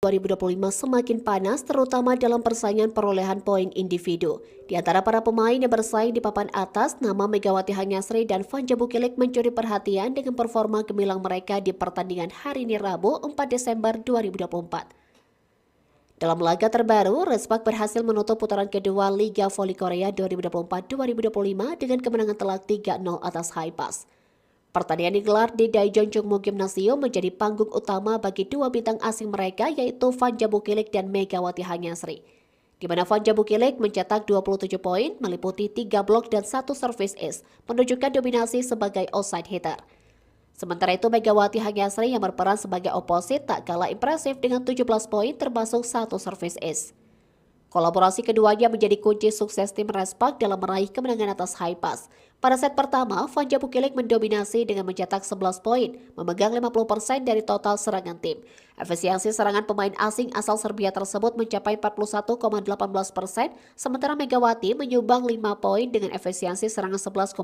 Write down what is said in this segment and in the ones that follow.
2025 semakin panas terutama dalam persaingan perolehan poin individu. Di antara para pemain yang bersaing di papan atas, nama Megawati Hanyasri dan Fanja Bukilik mencuri perhatian dengan performa gemilang mereka di pertandingan hari ini Rabu 4 Desember 2024. Dalam laga terbaru, Respak berhasil menutup putaran kedua Liga Voli Korea 2024-2025 dengan kemenangan telak 3-0 atas Haepas. Pertandingan digelar di Daejeon Jungmu Gymnasium menjadi panggung utama bagi dua bintang asing mereka yaitu Fanja Bukilik dan Megawati Hanyasri. Di mana Fanja Bukilik mencetak 27 poin, meliputi 3 blok dan 1 service ace, menunjukkan dominasi sebagai outside hitter. Sementara itu Megawati Hanyasri yang berperan sebagai oposit tak kalah impresif dengan 17 poin termasuk 1 service ace. Kolaborasi keduanya menjadi kunci sukses tim Respak dalam meraih kemenangan atas Haepas. Pada set pertama, Fanja Bukilik mendominasi dengan mencetak 11 poin, memegang 50% dari total serangan tim. Efisiensi serangan pemain asing asal Serbia tersebut mencapai 41,18%, sementara Megawati menyumbang 5 poin dengan efisiensi serangan 11,11%.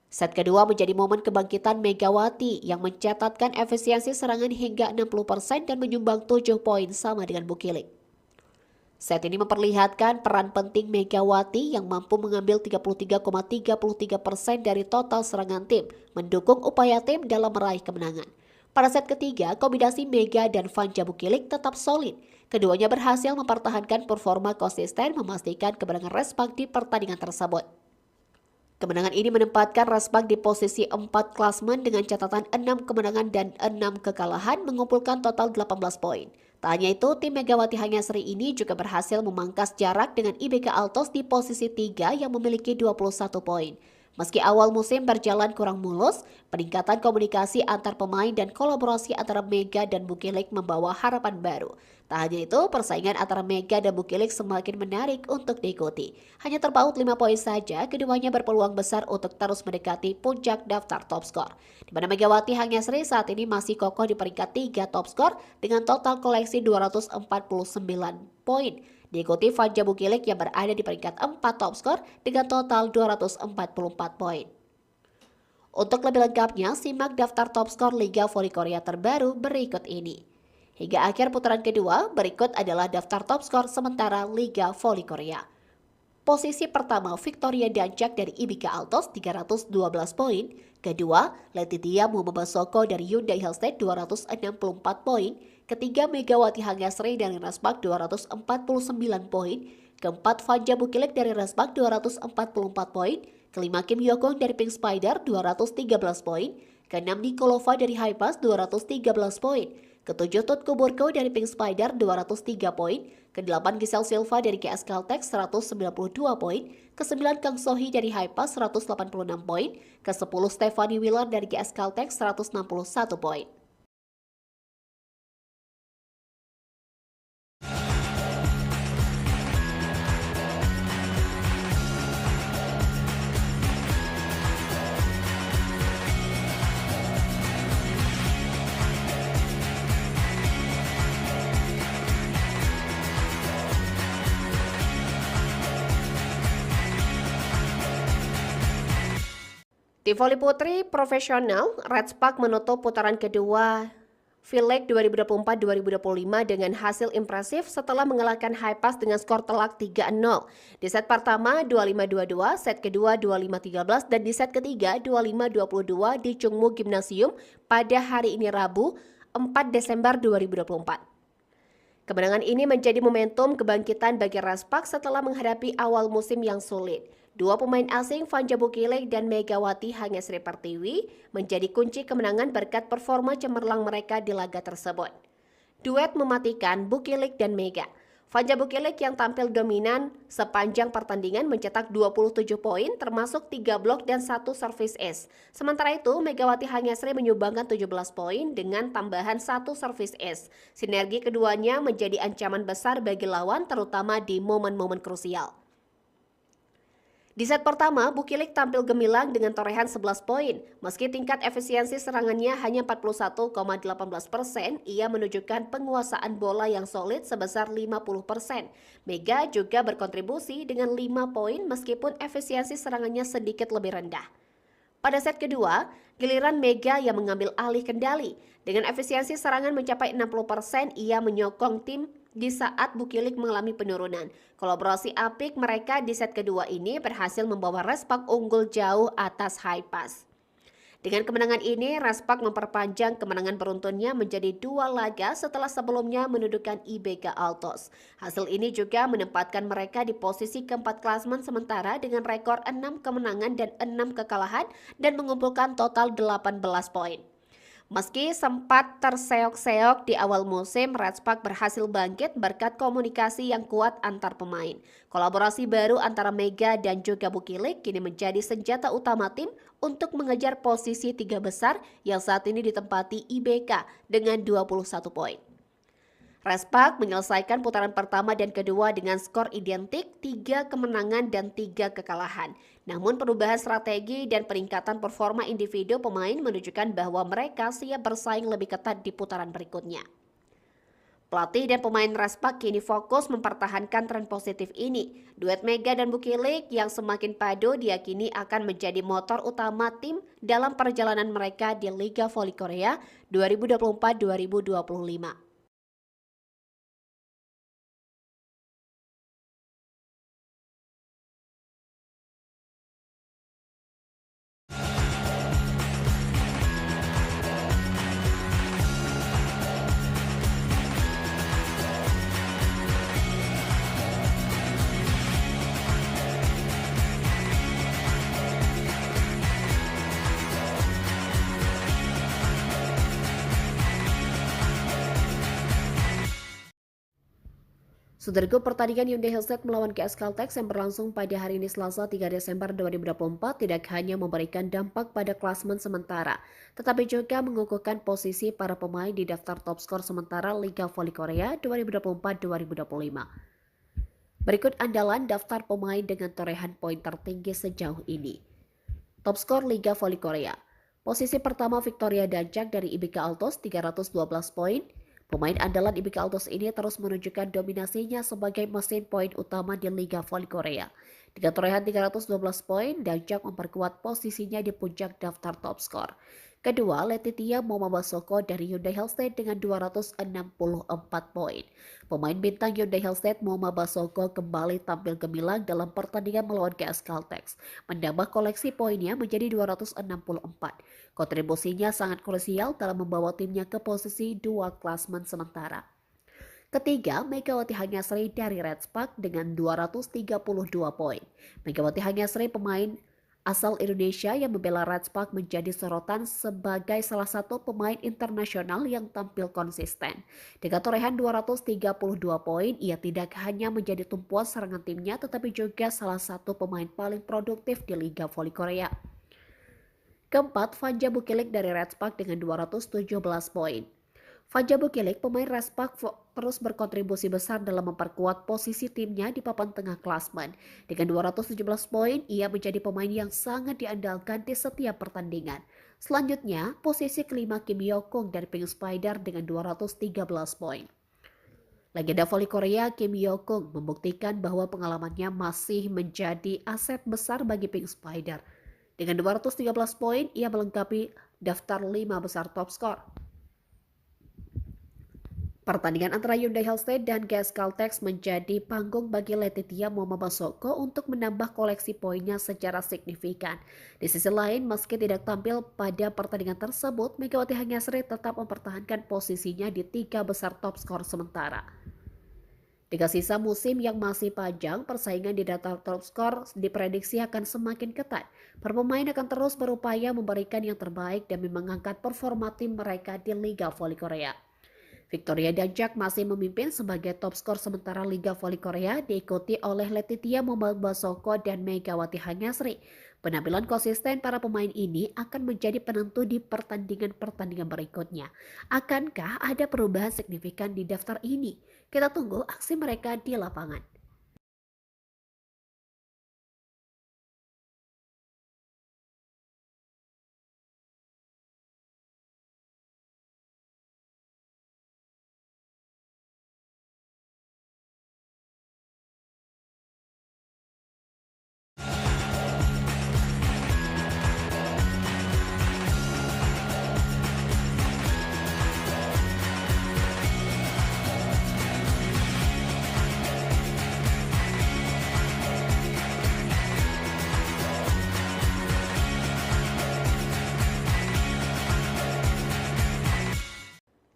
Set kedua menjadi momen kebangkitan Megawati yang mencatatkan efisiensi serangan hingga 60% dan menyumbang 7 poin sama dengan Bukilik. Set ini memperlihatkan peran penting Megawati yang mampu mengambil 33,33% dari total serangan tim, mendukung upaya tim dalam meraih kemenangan. Pada set ketiga, kombinasi Mega dan Fanja Bukilik tetap solid. Keduanya berhasil mempertahankan performa konsisten memastikan kemenangan Respak di pertandingan tersebut. Kemenangan ini menempatkan Respak di posisi 4 klasmen dengan catatan 6 kemenangan dan 6 kekalahan mengumpulkan total 18 poin. Tak hanya itu, tim Megawati Hanyasri ini juga berhasil memangkas jarak dengan IBK Altos di posisi 3 yang memiliki 21 poin. Meski awal musim berjalan kurang mulus, peningkatan komunikasi antar pemain dan kolaborasi antara Mega dan Bukilik membawa harapan baru. Tak hanya itu, persaingan antara Mega dan Bukilik semakin menarik untuk diikuti. Hanya terpaut 5 poin saja, keduanya berpeluang besar untuk terus mendekati puncak daftar top skor. Di mana Megawati Hanyasri saat ini masih kokoh di peringkat 3 top skor dengan total koleksi 249 poin. Diikuti Fanja Bukilik yang berada di peringkat 4 top skor dengan total 244 poin. Untuk lebih lengkapnya, simak daftar top skor Liga Voli Korea terbaru berikut ini. Hingga akhir putaran kedua, berikut adalah daftar top skor sementara Liga Voli Korea. Posisi pertama Victoria Dancak dari IBK Altos 312 poin. Kedua, Letitia Muhammad dari Hyundai Hellstate 264 poin. Ketiga, Megawati Hanyasri dari Respak 249 poin. Keempat, Fanja Bukilik dari Respak 244 poin. Kelima, Kim Yokong dari Pink Spider 213 poin. Keenam, Nikolova dari Haepas 213 poin. Ketujuh, Tutku Burko dari Pink Spider 203 poin. Kedelapan, Giselle Silva dari GS Caltex 192 poin. Kesembilan, Kang Sohi dari Haepas 186 poin. Kesepuluh, Stephanie Wheeler dari GS Caltex 161 poin. Di voli putri profesional, Respak menutup putaran kedua V-League 2024-2025 dengan hasil impresif setelah mengalahkan Haepas dengan skor telak 3-0. Di set pertama 25-22, set kedua 25-13, dan di set ketiga 25-22 di Jungmu Gymnasium pada hari ini Rabu 4 Desember 2024. Kemenangan ini menjadi momentum kebangkitan bagi Respak setelah menghadapi awal musim yang sulit. Dua pemain asing Fanja Bukilik dan Megawati Hanyasri Pertiwi menjadi kunci kemenangan berkat performa cemerlang mereka di laga tersebut. Duet mematikan Bukilik dan Mega. Fanja Bukilik yang tampil dominan sepanjang pertandingan mencetak 27 poin termasuk 3 blok dan 1 service ace. Sementara itu Megawati Hanyasri menyumbangkan 17 poin dengan tambahan 1 service ace. Sinergi keduanya menjadi ancaman besar bagi lawan terutama di momen-momen krusial. Di set pertama, Bukilik tampil gemilang dengan torehan 11 poin. Meski tingkat efisiensi serangannya hanya 41,18%, ia menunjukkan penguasaan bola yang solid sebesar 50%. Mega juga berkontribusi dengan 5 poin meskipun efisiensi serangannya sedikit lebih rendah. Pada set kedua, Giliran Mega yang mengambil alih kendali. Dengan efisiensi serangan mencapai 60%, ia menyokong tim di saat Bukilik mengalami penurunan. Kolaborasi apik mereka di set kedua ini berhasil membawa Respak unggul jauh atas Haipas. Dengan kemenangan ini, Respak memperpanjang kemenangan beruntunnya menjadi 2 laga setelah sebelumnya mendudukan IBK Altos. Hasil ini juga menempatkan mereka di posisi keempat klasemen sementara dengan rekor 6 kemenangan dan 6 kekalahan dan mengumpulkan total 18 poin. Meski sempat terseok-seok di awal musim, Redspark berhasil bangkit berkat komunikasi yang kuat antar pemain. Kolaborasi baru antara Mega dan juga Bukilik kini menjadi senjata utama tim untuk mengejar posisi 3 besar yang saat ini ditempati IBK dengan 21 poin. Respak menyelesaikan putaran pertama dan kedua dengan skor identik, 3 kemenangan dan 3 kekalahan. Namun perubahan strategi dan peningkatan performa individu pemain menunjukkan bahwa mereka siap bersaing lebih ketat di putaran berikutnya. Pelatih dan pemain Respak kini fokus mempertahankan tren positif ini. Duet Mega dan Bukilik yang semakin padu diyakini akan menjadi motor utama tim dalam perjalanan mereka di Liga Voli Korea 2024-2025. Saudaraku, pertandingan Hyundai Hellstate melawan GS Caltex yang berlangsung pada hari ini Selasa 3 Desember 2024 tidak hanya memberikan dampak pada klasemen sementara, tetapi juga mengukuhkan posisi para pemain di daftar top skor sementara Liga Voli Korea 2024-2025. Berikut andalan daftar pemain dengan torehan poin tertinggi sejauh ini. Top skor Liga Voli Korea. Posisi pertama Victoria Dancak dari IBK Altos 312 poin. Pemain andalan IBK Altos ini terus menunjukkan dominasinya sebagai mesin poin utama di Liga Voli Korea. Dengan torehan 312 poin, Dancak memperkuat posisinya di puncak daftar top skor. Kedua, Letitia Momabasoko dari Hyundai Hellstate dengan 264 poin. Pemain bintang Hyundai Hellstate Momabasoko kembali tampil gemilang dalam pertandingan melawan GS Caltex, menambah koleksi poinnya menjadi 264. Kontribusinya sangat krusial dalam membawa timnya ke posisi 2 klasemen sementara. Ketiga, Megawati Hanyasri dari Redspark dengan 232 poin. Megawati Hanyasri pemain asal Indonesia yang membela Redspark menjadi sorotan sebagai salah satu pemain internasional yang tampil konsisten. Dengan torehan 232 poin, ia tidak hanya menjadi tumpuan serangan timnya tetapi juga salah satu pemain paling produktif di Liga Voli Korea. Keempat, Fanja Bukilik dari Redspark dengan 217 poin. Fanja Bukilik, pemain Respak, terus berkontribusi besar dalam memperkuat posisi timnya di papan tengah klasmen. Dengan 217 poin, ia menjadi pemain yang sangat diandalkan di setiap pertandingan. Selanjutnya, posisi kelima Kim Yokung dari Pink Spider dengan 213 poin. Legenda voli Korea Kim Yokung membuktikan bahwa pengalamannya masih menjadi aset besar bagi Pink Spider. Dengan 213 poin, ia melengkapi daftar 5 besar top skor. Pertandingan antara Hyundai Hellstate dan GS Caltex menjadi panggung bagi Letitia Momabasoko untuk menambah koleksi poinnya secara signifikan. Di sisi lain, meski tidak tampil pada pertandingan tersebut, Megawati Hanyasri tetap mempertahankan posisinya di 3 besar top skor sementara. Dengan sisa musim yang masih panjang, persaingan di daftar top skor diprediksi akan semakin ketat. Para pemain akan terus berupaya memberikan yang terbaik demi mengangkat performa tim mereka di Liga Voli Korea. Victoria Dancak masih memimpin sebagai top skor sementara Liga Voli Korea, diikuti oleh Letitia Momabasoko dan Megawati Hanyasri. Penampilan konsisten para pemain ini akan menjadi penentu di pertandingan-pertandingan berikutnya. Akankah ada perubahan signifikan di daftar ini? Kita tunggu aksi mereka di lapangan.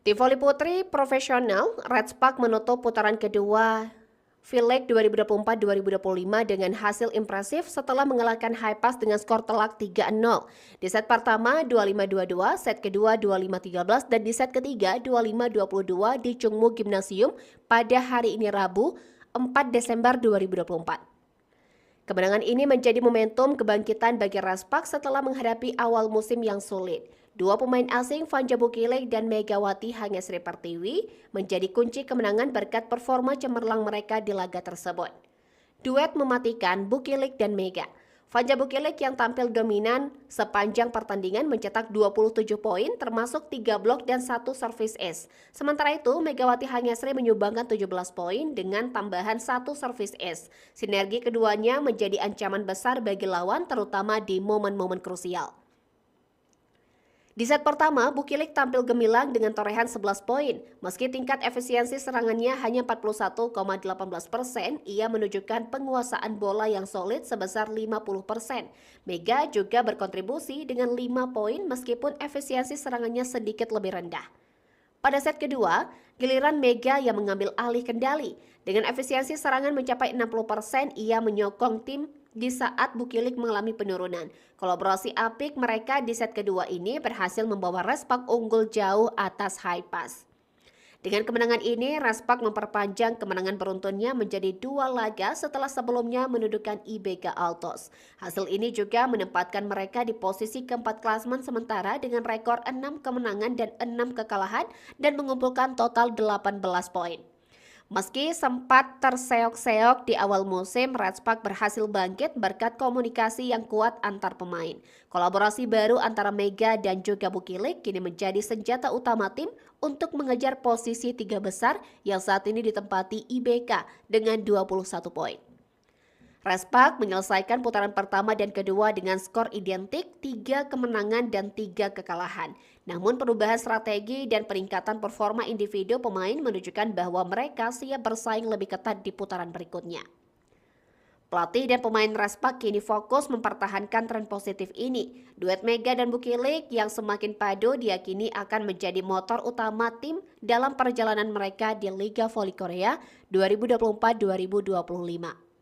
Tim voli putri profesional Red Spark menutup putaran kedua V-League 2024-2025 dengan hasil impresif setelah mengalahkan Haipas dengan skor telak 3-0. Di set pertama 25-22, set kedua 25-13, dan di set ketiga 25-22 di Chungmu Gymnasium pada hari ini Rabu 4 Desember 2024. Kemenangan ini menjadi momentum kebangkitan bagi Red Spark setelah menghadapi awal musim yang sulit. Dua pemain asing Fanja Bukilek dan Megawati Hangesri Pertiwi menjadi kunci kemenangan berkat performa cemerlang mereka di laga tersebut. Duet mematikan Bukilek dan Mega. Fanja Bukilek yang tampil dominan sepanjang pertandingan mencetak 27 poin termasuk 3 blok dan 1 service ace. Sementara itu Megawati Hangesri menyumbangkan 17 poin dengan tambahan 1 service ace. Sinergi keduanya menjadi ancaman besar bagi lawan terutama di momen-momen krusial. Di set pertama, Bukilek tampil gemilang dengan torehan 11 poin. Meski tingkat efisiensi serangannya hanya 41,18%, ia menunjukkan penguasaan bola yang solid sebesar 50%. Mega juga berkontribusi dengan 5 poin meskipun efisiensi serangannya sedikit lebih rendah. Pada set kedua, giliran Mega yang mengambil alih kendali. Dengan efisiensi serangan mencapai 60%, ia menyokong tim di saat Bukilek mengalami penurunan. Kolaborasi apik mereka di set kedua ini berhasil membawa Red Spark unggul jauh atas Haipas. Dengan kemenangan ini, Red Spark memperpanjang kemenangan beruntunnya menjadi 2 laga setelah sebelumnya mendudukan IBK Altos. Hasil ini juga menempatkan mereka di posisi keempat klasemen sementara dengan rekor 6 kemenangan dan 6 kekalahan dan mengumpulkan total 18 poin. Meski sempat terseok-seok di awal musim, Red Spark berhasil bangkit berkat komunikasi yang kuat antar pemain. Kolaborasi baru antara Mega dan juga Bukilek kini menjadi senjata utama tim untuk mengejar posisi 3 besar yang saat ini ditempati IBK dengan 21 poin. Red Spark menyelesaikan putaran pertama dan kedua dengan skor identik 3 kemenangan dan 3 kekalahan. Namun perubahan strategi dan peningkatan performa individu pemain menunjukkan bahwa mereka siap bersaing lebih ketat di putaran berikutnya. Pelatih dan pemain Red Spark kini fokus mempertahankan tren positif ini. Duet Mega dan Bukilek yang semakin padu diyakini akan menjadi motor utama tim dalam perjalanan mereka di Liga Voli Korea 2024-2025.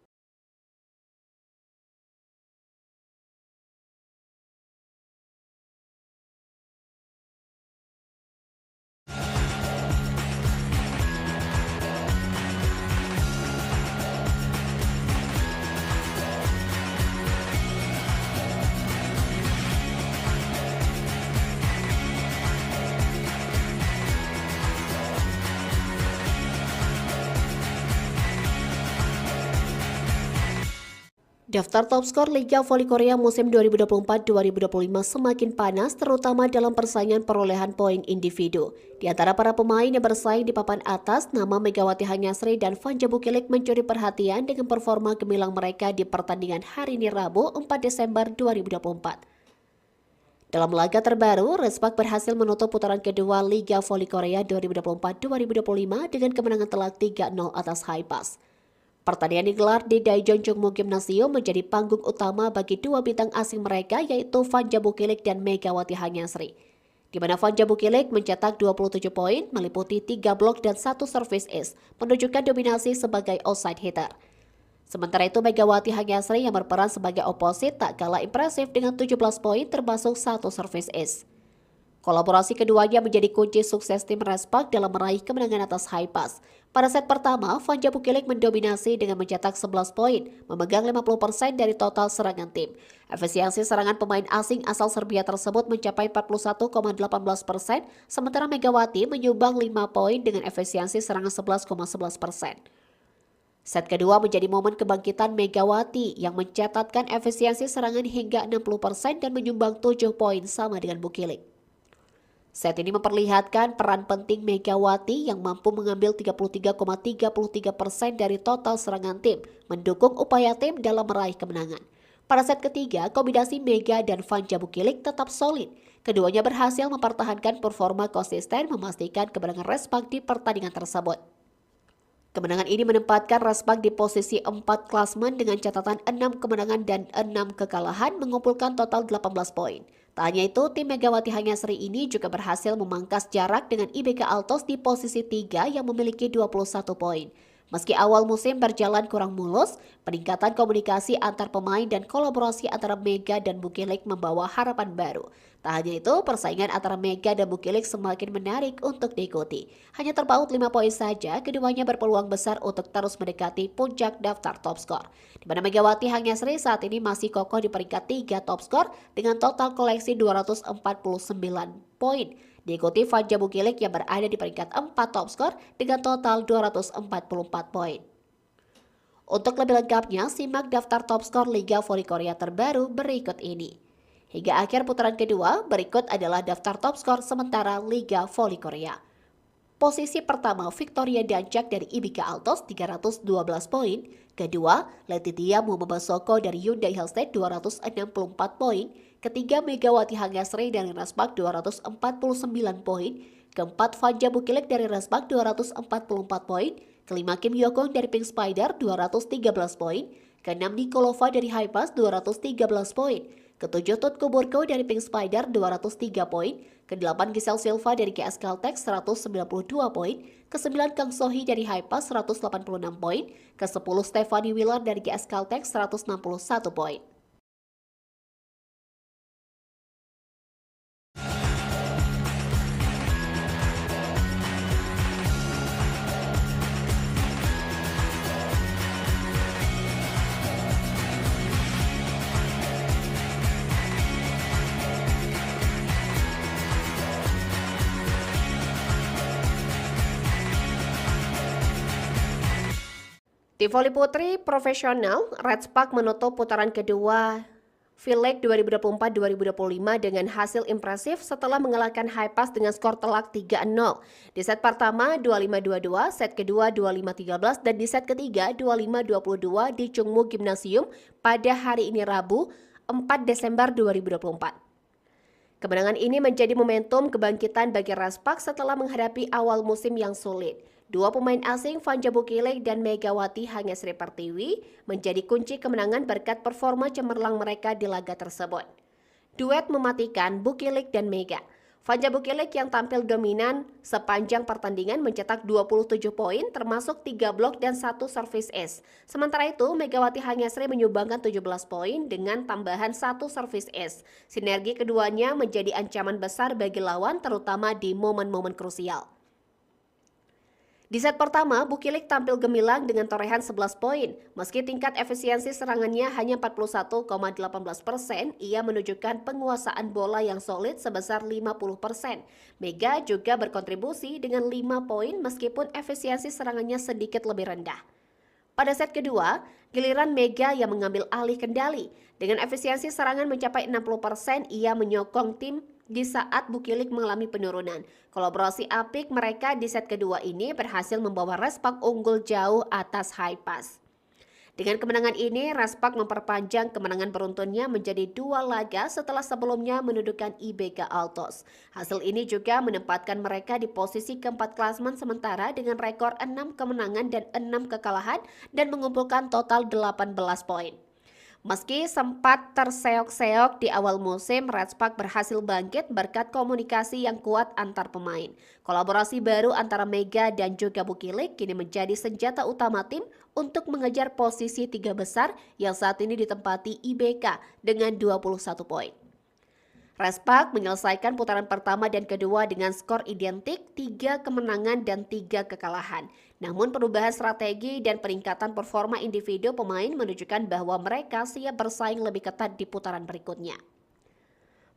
Daftar top skor Liga Voli Korea musim 2024-2025 semakin panas terutama dalam persaingan perolehan poin individu. Di antara para pemain yang bersaing di papan atas, nama Megawati Hangesri dan Fanja Bukilek mencuri perhatian dengan performa gemilang mereka di pertandingan hari ini Rabu 4 Desember 2024. Dalam laga terbaru, Red Spark berhasil menutup putaran kedua Liga Voli Korea 2024-2025 dengan kemenangan telak 3-0 atas Haipas. Pertandingan digelar di Daejeon Chungmu Gymnasium menjadi panggung utama bagi dua bintang asing mereka yaitu Fanja Bukilek dan Megawati Hangesri. Di mana Fanja Bukilek mencetak 27 poin, meliputi 3 blok dan 1 service ace, menunjukkan dominasi sebagai outside hitter. Sementara itu Megawati Hangesri yang berperan sebagai oposit tak kalah impresif dengan 17 poin termasuk 1 service ace. Kolaborasi keduanya menjadi kunci sukses tim Red Spark dalam meraih kemenangan atas Haipas. Pada set pertama, Fanja Bukilek mendominasi dengan mencetak 11 poin, memegang 50% dari total serangan tim. Efisiensi serangan pemain asing asal Serbia tersebut mencapai 41,18%, sementara Megawati menyumbang 5 poin dengan efisiensi serangan 11,11%. Set kedua menjadi momen kebangkitan Megawati yang mencatatkan efisiensi serangan hingga 60% dan menyumbang 7 poin sama dengan Bukilek. Set ini memperlihatkan peran penting Megawati yang mampu mengambil 33,33% dari total serangan tim, mendukung upaya tim dalam meraih kemenangan. Pada set ketiga, kombinasi Mega dan Fanja Bukilek tetap solid. Keduanya berhasil mempertahankan performa konsisten memastikan kemenangan Red Spark di pertandingan tersebut. Kemenangan ini menempatkan Raspak di posisi 4 klasemen dengan catatan 6 kemenangan dan 6 kekalahan mengumpulkan total 18 poin. Tak hanya itu, tim Megawati Hanyasri ini juga berhasil memangkas jarak dengan IBK Altos di posisi 3 yang memiliki 21 poin. Meski awal musim berjalan kurang mulus, peningkatan komunikasi antar pemain dan kolaborasi antara Mega dan Bukilik membawa harapan baru. Tak hanya itu, persaingan antara Mega dan Bukilik semakin menarik untuk diikuti. Hanya terpaut 5 poin saja, keduanya berpeluang besar untuk terus mendekati puncak daftar top skor. Di mana Megawati Hanyasri saat ini masih kokoh di peringkat 3 top skor dengan total koleksi 249 poin. Diikuti Fanja Bukilik yang berada di peringkat 4 top skor dengan total 244 poin. Untuk lebih lengkapnya, simak daftar top skor Liga Voli Korea terbaru berikut ini. Hingga akhir putaran kedua, berikut adalah daftar top skor sementara Liga Voli Korea. Posisi pertama Victoria Dancak dari IBK Altos 312 poin. Kedua, Letitia Muhammad dari Hyundai Hellstate 264 poin. Ketiga, Megawati Hanyasri dari Raspak 249 poin. Keempat, Fanja Bukilik dari Raspak 244 poin. Kelima, Kim Yokong dari Pink Spider 213 poin. Keenam, Nikolova dari Hypas 213 poin. Ketujuh, Tutku Burko dari Pink Spider 203 poin. Kedelapan, Giselle Silva dari GS Caltech 192 poin. Kesembilan, Kang Sohi dari Hypas 186 poin. Kesepuluh, Stephanie Wheeler dari GS Caltech 161 poin. Di voli putri profesional, Ratspak menutup putaran kedua V-League 2024-2025 dengan hasil impresif setelah mengalahkan Hypas dengan skor telak 3-0. Di set pertama 25-22, set kedua 25-13, dan di set ketiga 25-22 di Chungmu Gymnasium pada hari ini Rabu 4 Desember 2024. Kemenangan ini menjadi momentum kebangkitan bagi Raspak setelah menghadapi awal musim yang sulit. Dua pemain asing Fanja Bukilik dan Megawati Hanyasri Pertiwi menjadi kunci kemenangan berkat performa cemerlang mereka di laga tersebut. Duet mematikan Bukilik dan Mega. Fanja Bukilik yang tampil dominan sepanjang pertandingan mencetak 27 poin termasuk 3 blok dan 1 service ace. Sementara itu Megawati Hanyasri menyumbangkan 17 poin dengan tambahan 1 service ace. Sinergi keduanya menjadi ancaman besar bagi lawan terutama di momen-momen krusial. Di set pertama, Bukilik tampil gemilang dengan torehan 11 poin. Meski tingkat efisiensi serangannya hanya 41,18%, ia menunjukkan penguasaan bola yang solid sebesar 50%. Mega juga berkontribusi dengan 5 poin meskipun efisiensi serangannya sedikit lebih rendah. Pada set kedua, giliran Mega yang mengambil alih kendali. Dengan efisiensi serangan mencapai 60%, ia menyokong tim di saat Bukilik mengalami penurunan. Kolaborasi apik mereka di set kedua ini berhasil membawa Raspak unggul jauh atas Hypas. Dengan kemenangan ini, Raspak memperpanjang kemenangan beruntunnya menjadi 2 laga setelah sebelumnya mendudukan IBK Altos. Hasil ini juga menempatkan mereka di posisi keempat klasemen sementara dengan rekor 6 kemenangan dan 6 kekalahan dan mengumpulkan total 18 poin. Meski sempat terseok-seok di awal musim, Ratspak berhasil bangkit berkat komunikasi yang kuat antar pemain. Kolaborasi baru antara Mega dan juga Bukilik kini menjadi senjata utama tim untuk mengejar posisi 3 besar yang saat ini ditempati IBK dengan 21 poin. Raspak menyelesaikan putaran pertama dan kedua dengan skor identik 3 kemenangan dan 3 kekalahan. Namun perubahan strategi dan peningkatan performa individu pemain menunjukkan bahwa mereka siap bersaing lebih ketat di putaran berikutnya.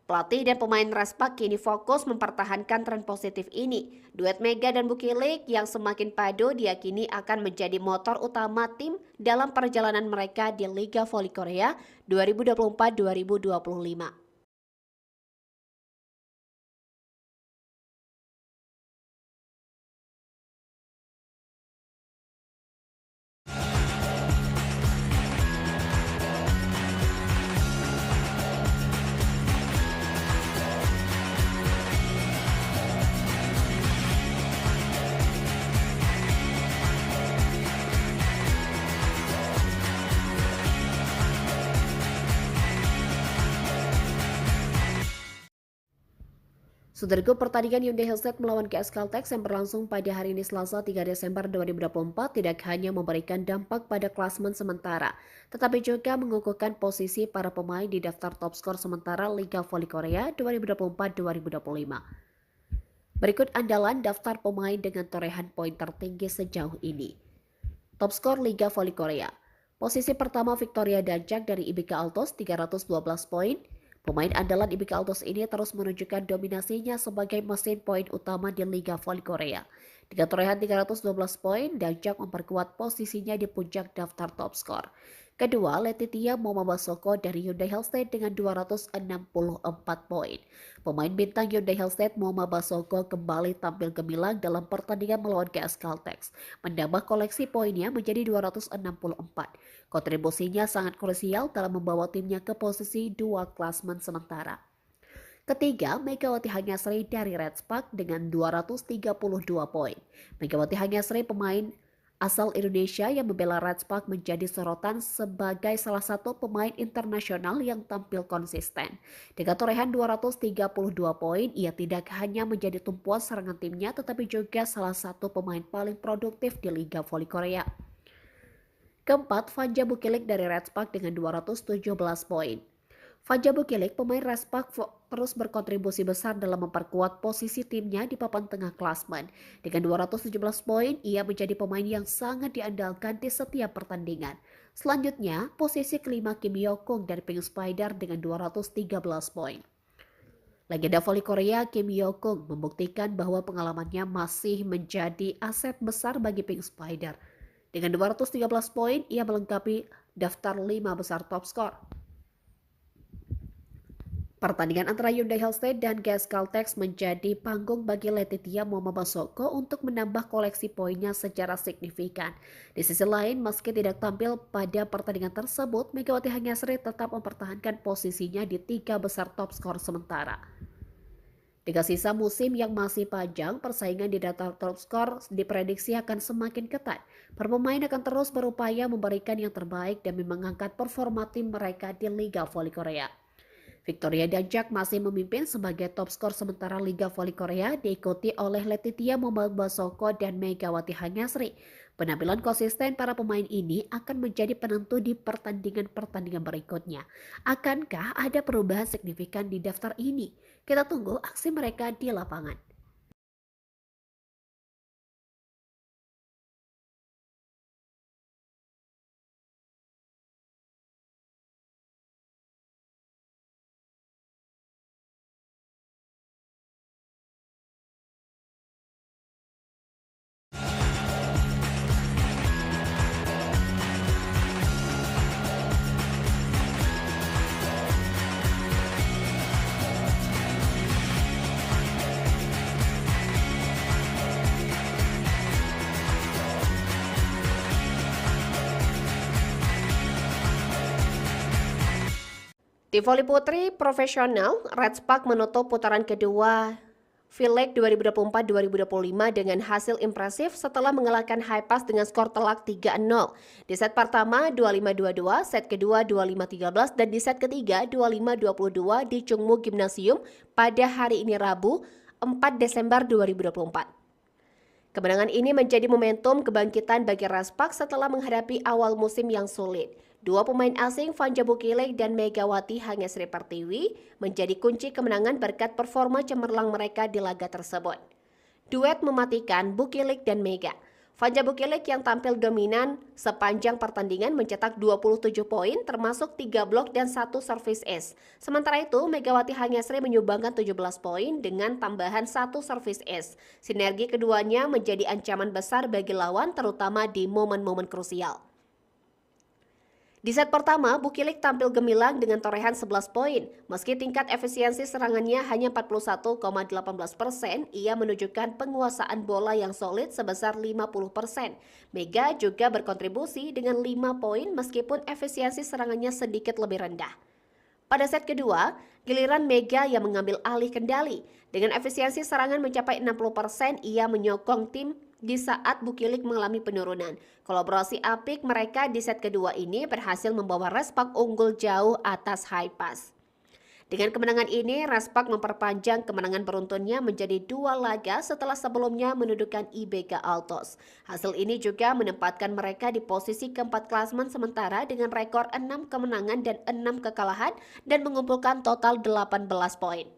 Pelatih dan pemain Raspak kini fokus mempertahankan tren positif ini. Duet Mega dan Bukilik yang semakin padu diyakini akan menjadi motor utama tim dalam perjalanan mereka di Liga Voli Korea 2024-2025. Saudaraku, pertandingan Hyundai Hellstat melawan GS Caltex yang berlangsung pada hari ini Selasa 3 Desember 2024 tidak hanya memberikan dampak pada klasemen sementara, tetapi juga mengukuhkan posisi para pemain di daftar top skor sementara Liga Voli Korea 2024-2025. Berikut andalan daftar pemain dengan torehan poin tertinggi sejauh ini. Top skor Liga Voli Korea. Posisi pertama Victoria Danjak dari IBK Altos 312 poin. Pemain andalan IBK Altos ini terus menunjukkan dominasinya sebagai mesin poin utama di Liga Voli Korea. Dengan torehan 312 poin, Danjak memperkuat posisinya di puncak daftar top skor. Kedua, Letitia Momabasoko dari Hyundai Hellstat dengan 264 poin. Pemain bintang Hyundai Hellstat Momabasoko kembali tampil gemilang dalam pertandingan melawan GS Caltex, menambah koleksi poinnya menjadi 264. Kontribusinya sangat krusial dalam membawa timnya ke posisi 2 klasemen sementara. Ketiga, Megawati Hanyasri dari Red Spark dengan 232 poin. Megawati Hanyasri pemain asal Indonesia yang membela Red Spark menjadi sorotan sebagai salah satu pemain internasional yang tampil konsisten. Dengan torehan 232 poin, ia tidak hanya menjadi tumpuan serangan timnya tetapi juga salah satu pemain paling produktif di Liga Voli Korea. Keempat, Vanja Bukilik dari Red Spark dengan 217 poin. Vanja Bukilik, pemain Red Spark, terus berkontribusi besar dalam memperkuat posisi timnya di papan tengah klasmen. Dengan 217 poin, ia menjadi pemain yang sangat diandalkan di setiap pertandingan. Selanjutnya, posisi kelima Kim Yo-kung dari Pink Spider dengan 213 poin. Legenda voli Korea Kim Yo-kung membuktikan bahwa pengalamannya masih menjadi aset besar bagi Pink Spider. Dengan 213 poin, ia melengkapi daftar 5 besar top skor. Pertandingan antara Hyundai Hellstat dan GS Caltex menjadi panggung bagi Letitia Momabasoko untuk menambah koleksi poinnya secara signifikan. Di sisi lain, meski tidak tampil pada pertandingan tersebut, Megawati Hanyasri tetap mempertahankan posisinya di 3 besar top skor sementara. Dengan sisa musim yang masih panjang, persaingan di daftar top skor diprediksi akan semakin ketat. Para pemain akan terus berupaya memberikan yang terbaik demi mengangkat performa tim mereka di Liga Voli Korea. Victoria Danjak masih memimpin sebagai top skor sementara Liga Voli Korea, diikuti oleh Letitia Momabasoko dan Megawati Hanyasri. Penampilan konsisten para pemain ini akan menjadi penentu di pertandingan-pertandingan berikutnya. Akankah ada perubahan signifikan di daftar ini? Kita tunggu aksi mereka di lapangan. Di voli putri profesional, Red Spark menutup putaran kedua V-League 2024-2025 dengan hasil impresif setelah mengalahkan Hi-Pass dengan skor telak 3-0. Di set pertama 25-22, set kedua 25-13, dan di set ketiga 25-22 di Chungmu Gymnasium pada hari ini Rabu 4 Desember 2024. Kemenangan ini menjadi momentum kebangkitan bagi Red Spark setelah menghadapi awal musim yang sulit. Dua pemain asing Vanja Bukilik dan Megawati Hanyasri Pertiwi menjadi kunci kemenangan berkat performa cemerlang mereka di laga tersebut. Duet mematikan Bukilik dan Mega. Vanja Bukilik yang tampil dominan sepanjang pertandingan mencetak 27 poin termasuk 3 blok dan 1 service ace. Sementara itu Megawati Hanyasri menyumbangkan 17 poin dengan tambahan 1 service ace. Sinergi keduanya menjadi ancaman besar bagi lawan terutama di momen-momen krusial. Di set pertama, Bukilik tampil gemilang dengan torehan 11 poin. Meski tingkat efisiensi serangannya hanya 41,18%, ia menunjukkan penguasaan bola yang solid sebesar 50%. Mega juga berkontribusi dengan 5 poin meskipun efisiensi serangannya sedikit lebih rendah. Pada set kedua, giliran Mega yang mengambil alih kendali. Dengan efisiensi serangan mencapai 60%, ia menyokong tim di saat Bukilik mengalami penurunan. Kolaborasi apik mereka di set kedua ini berhasil membawa Red Spark unggul jauh atas Hi-Pass. Dengan kemenangan ini, Respak memperpanjang kemenangan beruntunnya menjadi 2 laga setelah sebelumnya mendudukan IBK Altos. Hasil ini juga menempatkan mereka di posisi keempat klasemen sementara dengan rekor 6 kemenangan dan 6 kekalahan dan mengumpulkan total 18 poin.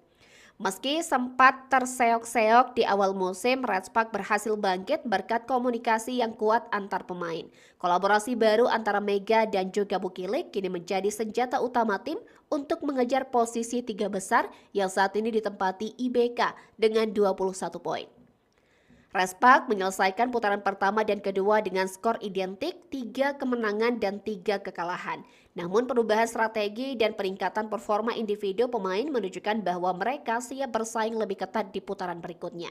Meski sempat terseok-seok di awal musim, Respak berhasil bangkit berkat komunikasi yang kuat antar pemain. Kolaborasi baru antara Mega dan juga Bukilik kini menjadi senjata utama tim untuk mengejar posisi 3 besar yang saat ini ditempati IBK dengan 21 poin. Respak menyelesaikan putaran pertama dan kedua dengan skor identik 3 kemenangan dan 3 kekalahan. Namun perubahan strategi dan peningkatan performa individu pemain menunjukkan bahwa mereka siap bersaing lebih ketat di putaran berikutnya.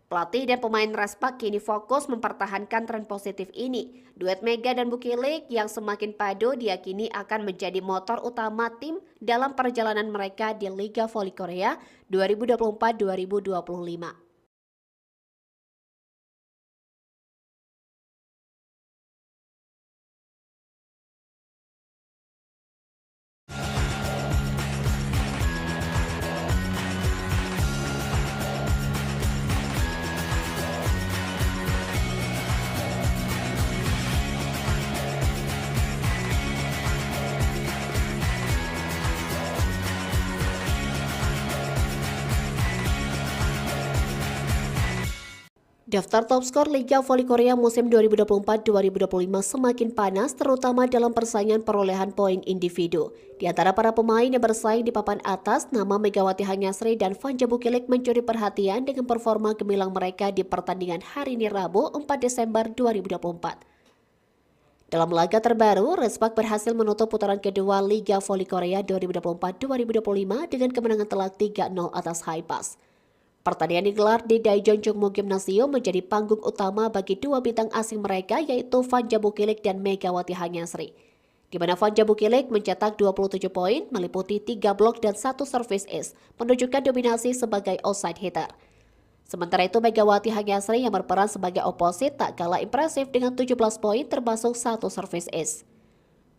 Pelatih dan pemain Respak kini fokus mempertahankan tren positif ini. Duet Mega dan Bukilik yang semakin padu diyakini akan menjadi motor utama tim dalam perjalanan mereka di Liga Voli Korea 2024-2025. Daftar top skor Liga Voli Korea musim 2024-2025 semakin panas terutama dalam persaingan perolehan poin individu. Di antara para pemain yang bersaing di papan atas, nama Megawati Hanyasri dan Vanja Bukilik mencuri perhatian dengan performa gemilang mereka di pertandingan hari ini Rabu 4 Desember 2024. Dalam laga terbaru, Respak berhasil menutup putaran kedua Liga Voli Korea 2024-2025 dengan kemenangan telak 3-0 atas Haipas. Pertandingan digelar di Daejeonjongmu Gymnasium menjadi panggung utama bagi dua bintang asing mereka yaitu Vanja Bukilik dan Megawati Hanyasri. Di mana Vanja Bukilik mencetak 27 poin, meliputi 3 blok dan 1 service ace, menunjukkan dominasi sebagai outside hitter. Sementara itu Megawati Hanyasri yang berperan sebagai oposit tak kalah impresif dengan 17 poin termasuk 1 service ace.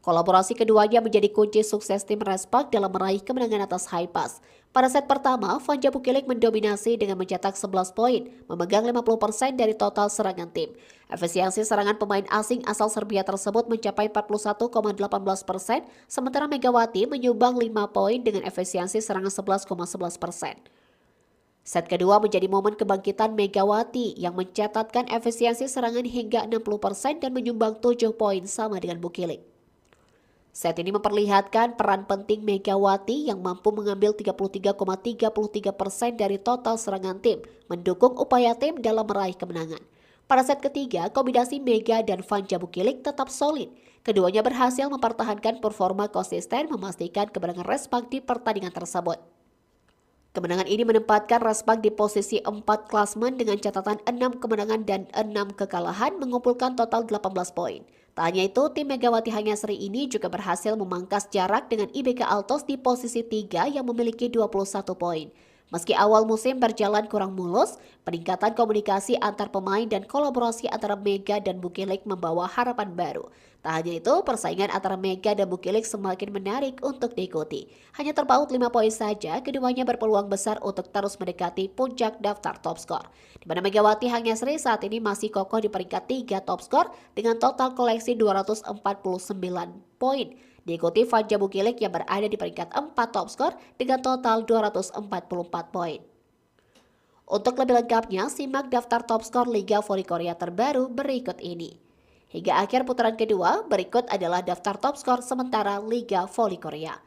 Kolaborasi keduanya menjadi kunci sukses tim Respak dalam meraih kemenangan atas Haipas. Pada set pertama, Vanja Bukilik mendominasi dengan mencetak 11 poin, memegang 50% dari total serangan tim. Efisiensi serangan pemain asing asal Serbia tersebut mencapai 41,18%, sementara Megawati menyumbang 5 poin dengan efisiensi serangan 11,11%. Set kedua menjadi momen kebangkitan Megawati yang mencatatkan efisiensi serangan hingga 60% dan menyumbang 7 poin sama dengan Bukilik. Set ini memperlihatkan peran penting Megawati yang mampu mengambil 33,33% dari total serangan tim, mendukung upaya tim dalam meraih kemenangan. Pada set ketiga, kombinasi Mega dan Vanja Bukilik tetap solid. Keduanya berhasil mempertahankan performa konsisten memastikan kemenangan Respak di pertandingan tersebut. Kemenangan ini menempatkan Respak di posisi 4 klasemen dengan catatan 6 kemenangan dan 6 kekalahan mengumpulkan total 18 poin. Tak hanya itu, tim Megawati Hanyasri ini juga berhasil memangkas jarak dengan IBK Altos di posisi 3 yang memiliki 21 poin. Meski awal musim berjalan kurang mulus, peningkatan komunikasi antar pemain dan kolaborasi antara Mega dan Bukilik membawa harapan baru. Tak hanya itu, persaingan antara Mega dan Bukilik semakin menarik untuk diikuti. Hanya terpaut 5 poin saja, keduanya berpeluang besar untuk terus mendekati puncak daftar top skor. Di mana Megawati Hanyasri saat ini masih kokoh di peringkat 3 top skor dengan total koleksi 249 poin. Diikuti Vanja Bukilik yang berada di peringkat 4 top skor dengan total 244 poin. Untuk lebih lengkapnya, simak daftar top skor Liga Voli Korea terbaru berikut ini. Hingga akhir putaran kedua, berikut adalah daftar top skor sementara Liga Voli Korea.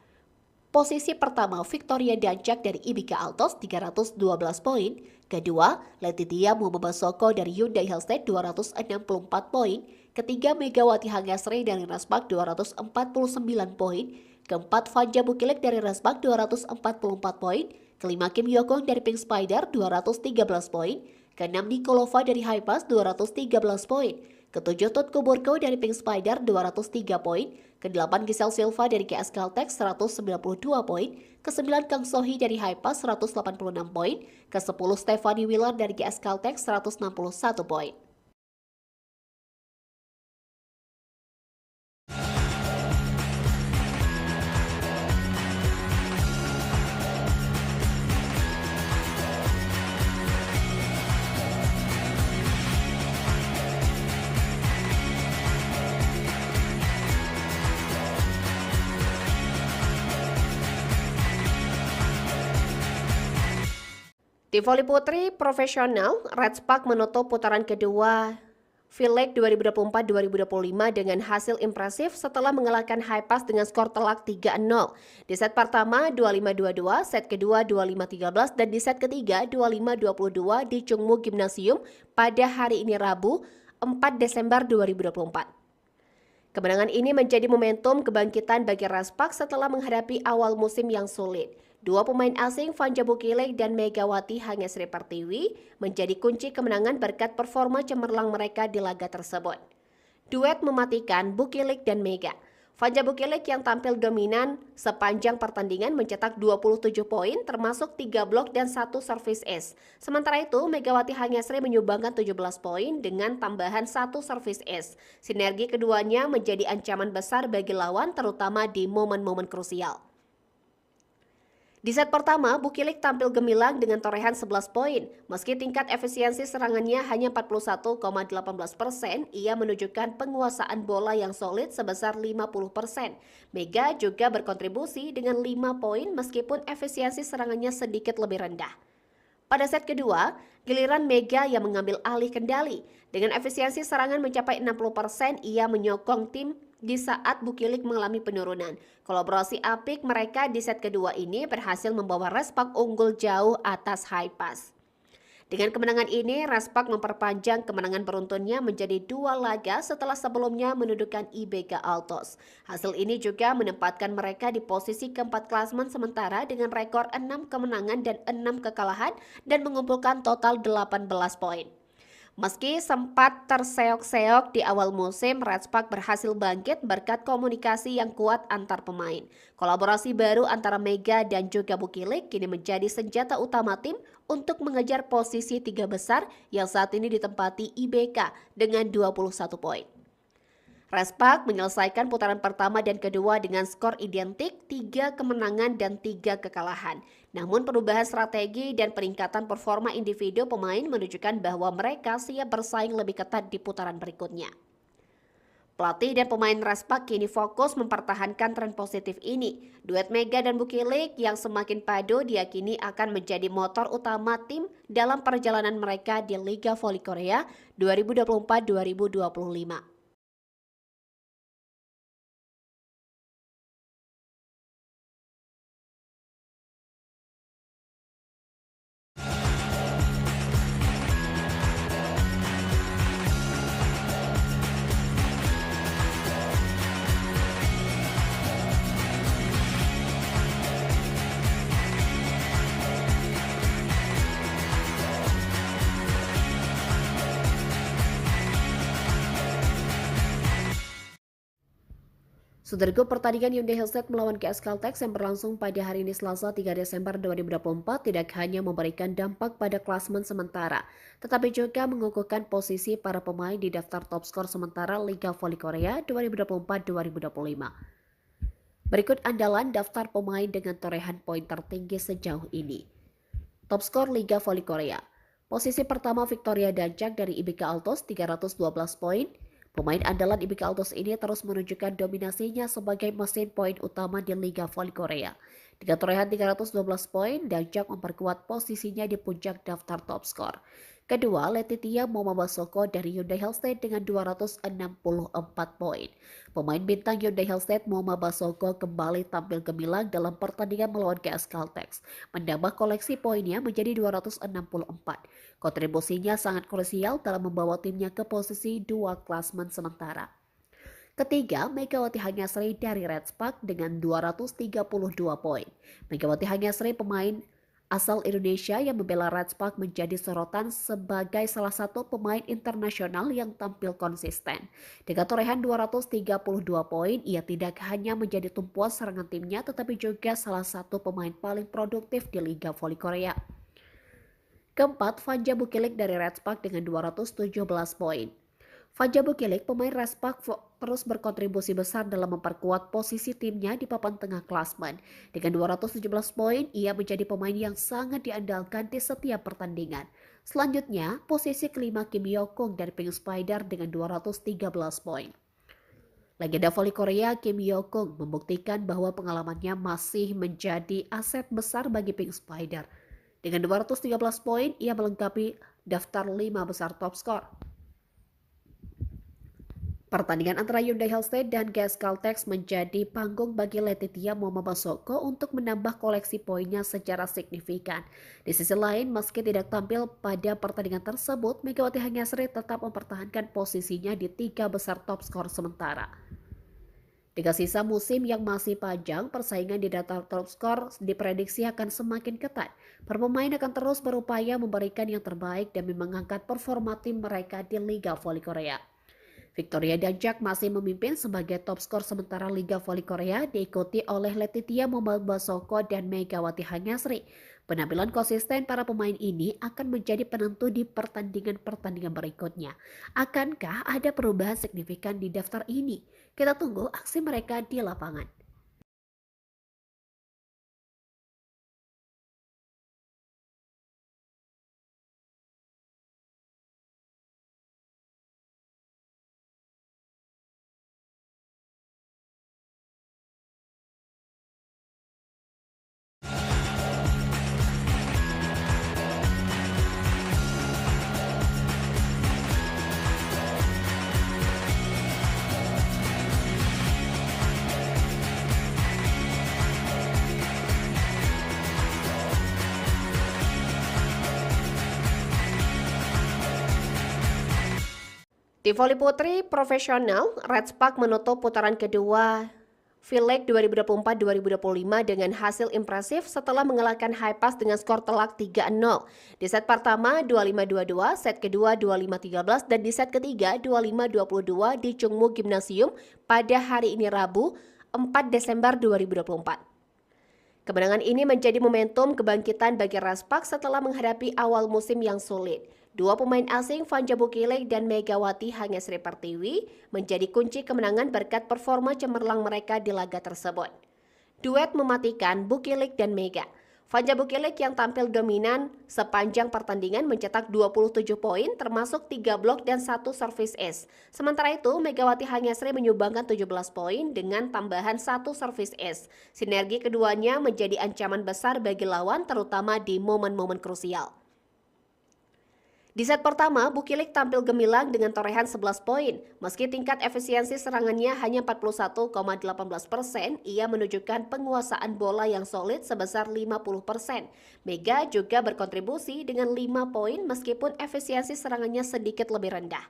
Posisi pertama Victoria Dancak dari IBK Altos 312 poin. Kedua, Letitia Muhammad Soko dari Hyundai Hellstead 264 poin. Ketiga, Megawati Hanyasri dari Respak 249 poin. Keempat, Vanja Bukilik dari Respak 244 poin. Kelima, Kim Yokong dari Pink Spider 213 poin. Keenam, Nikolova dari Haipas 213 poin. Ketujuh, Tutku Burko dari Pink Spider 203 poin. Kedelapan, Giselle Silva dari GS Caltex 192 poin. Kesembilan, Kang Sohi dari Haipas 186 poin. Kesepuluh, Stephanie Wheeler dari GS Caltex 161 poin. Di voli putri profesional, Reds Park menutup putaran kedua V-League 2024-2025 dengan hasil impresif setelah mengalahkan Haipas dengan skor telak 3-0. Di set pertama 25-22, set kedua 25-13, dan di set ketiga 25-22 di Chungmu Gymnasium pada hari ini Rabu 4 Desember 2024. Kemenangan ini menjadi momentum kebangkitan bagi Reds Park setelah menghadapi awal musim yang sulit. Dua pemain asing Fanja Bukilik dan Megawati Hangesri Pertiwi menjadi kunci kemenangan berkat performa cemerlang mereka di laga tersebut. Duet mematikan Bukilik dan Mega. Fanja Bukilik yang tampil dominan sepanjang pertandingan mencetak 27 poin termasuk 3 blok dan 1 service ace. Sementara itu Megawati Hangesri menyumbangkan 17 poin dengan tambahan 1 service ace. Sinergi keduanya menjadi ancaman besar bagi lawan terutama di momen-momen krusial. Di set pertama, Bukilik tampil gemilang dengan torehan 11 poin. Meski tingkat efisiensi serangannya hanya 41,18%, ia menunjukkan penguasaan bola yang solid sebesar 50%. Mega juga berkontribusi dengan 5 poin meskipun efisiensi serangannya sedikit lebih rendah. Pada set kedua, giliran Mega yang mengambil alih kendali. Dengan efisiensi serangan mencapai 60%, ia menyokong tim di saat Bukilik mengalami penurunan. Kolaborasi apik mereka di set kedua ini berhasil membawa Reds Park unggul jauh atas Haipas. Dengan kemenangan ini, Reds Park memperpanjang kemenangan beruntunnya menjadi 2 laga setelah sebelumnya menundukkan IBK Altos. Hasil ini juga menempatkan mereka di posisi keempat klasemen sementara dengan rekor 6 kemenangan dan 6 kekalahan dan mengumpulkan total 18 poin. Meski sempat terseok-seok di awal musim, Reds Park berhasil bangkit berkat komunikasi yang kuat antar pemain. Kolaborasi baru antara Mega dan juga Bukilik kini menjadi senjata utama tim untuk mengejar posisi 3 besar yang saat ini ditempati IBK dengan 21 poin. Reds Park menyelesaikan putaran pertama dan kedua dengan skor identik 3 kemenangan dan 3 kekalahan. Namun perubahan strategi dan peningkatan performa individu pemain menunjukkan bahwa mereka siap bersaing lebih ketat di putaran berikutnya. Pelatih dan pemain Reds Park kini fokus mempertahankan tren positif ini. Duet Mega dan Bukilik yang semakin padu diyakini akan menjadi motor utama tim dalam perjalanan mereka di Liga Voli Korea 2024-2025. Saudaraku, pertandingan Hyundai Hillstead melawan GS Caltex yang berlangsung pada hari ini Selasa 3 Desember 2024 tidak hanya memberikan dampak pada klasemen sementara, tetapi juga mengukuhkan posisi para pemain di daftar top skor sementara Liga Voli Korea 2024-2025. Berikut andalan daftar pemain dengan torehan poin tertinggi sejauh ini. Top skor Liga Voli Korea. Posisi pertama Victoria Dancak dari IBK Altos 312 poin. Pemain andalan IBK Altos ini terus menunjukkan dominasinya sebagai mesin poin utama di Liga Voli Korea. Dengan torehan 312 poin, Dancak memperkuat posisinya di puncak daftar top skor. Kedua, Letitia Momabasoko dari Hyundai Hillstead dengan 264 poin. Pemain bintang Hyundai Hillstead Momabasoko kembali tampil gemilang dalam pertandingan melawan GS Caltex, menambah koleksi poinnya menjadi 264. Kontribusinya sangat krusial dalam membawa timnya ke posisi 2 klasemen sementara. Ketiga, Megawati Hangesri dari Reds Park dengan 232 poin. Megawati Hangesri pemain asal Indonesia yang membela Reds Park menjadi sorotan sebagai salah satu pemain internasional yang tampil konsisten. Dengan torehan 232 poin, ia tidak hanya menjadi tumpuan serangan timnya tetapi juga salah satu pemain paling produktif di Liga Voli Korea. Keempat, Fanja Bukilik dari Reds Park dengan 217 poin. Fanja Bukilik, pemain Reds Park, terus berkontribusi besar dalam memperkuat posisi timnya di papan tengah klasemen. Dengan 217 poin, ia menjadi pemain yang sangat diandalkan di setiap pertandingan. Selanjutnya, posisi kelima Kim Yo-kung dari Pink Spider dengan 213 poin. Legenda voli Korea Kim Yo-kung membuktikan bahwa pengalamannya masih menjadi aset besar bagi Pink Spider. Dengan 213 poin, ia melengkapi daftar 5 besar top skor. Pertandingan antara Hyundai Hellstate dan GS Caltex menjadi panggung bagi Letitia Momobasoko untuk menambah koleksi poinnya secara signifikan. Di sisi lain, meski tidak tampil pada pertandingan tersebut, Megawati Hanyasri tetap mempertahankan posisinya di 3 besar top skor sementara. Dengan sisa musim yang masih panjang, persaingan di daftar top skor diprediksi akan semakin ketat. Para pemain akan terus berupaya memberikan yang terbaik demi mengangkat performa tim mereka di Liga Voli Korea. Victoria dan Jack masih memimpin sebagai top skor sementara Liga Voli Korea, diikuti oleh Letitia Momobasoko dan Megawati Hanyasri. Penampilan konsisten para pemain ini akan menjadi penentu di pertandingan-pertandingan berikutnya. Akankah ada perubahan signifikan di daftar ini? Kita tunggu aksi mereka di lapangan. Di voli putri profesional, Red Spark menutup putaran kedua V-League 2024-2025 dengan hasil impresif setelah mengalahkan Hi-Pass dengan skor telak 3-0. Di set pertama 25-22, set kedua 25-13, dan di set ketiga 25-22 di Chungmu Gymnasium pada hari ini Rabu 4 Desember 2024. Kemenangan ini menjadi momentum kebangkitan bagi Red Spark setelah menghadapi awal musim yang sulit. Dua pemain asing Fanja Bukilik dan Megawati Hanyasri Pertiwi menjadi kunci kemenangan berkat performa cemerlang mereka di laga tersebut. Duet mematikan Bukilik dan Mega. Fanja Bukilik yang tampil dominan sepanjang pertandingan mencetak 27 poin termasuk 3 blok dan 1 service ace. Sementara itu Megawati Hanyasri menyumbangkan 17 poin dengan tambahan 1 service ace. Sinergi keduanya menjadi ancaman besar bagi lawan terutama di momen-momen krusial. Di set pertama, Bukilik tampil gemilang dengan torehan 11 poin. Meski tingkat efisiensi serangannya hanya 41,18%, ia menunjukkan penguasaan bola yang solid sebesar 50%. Mega juga berkontribusi dengan 5 poin meskipun efisiensi serangannya sedikit lebih rendah.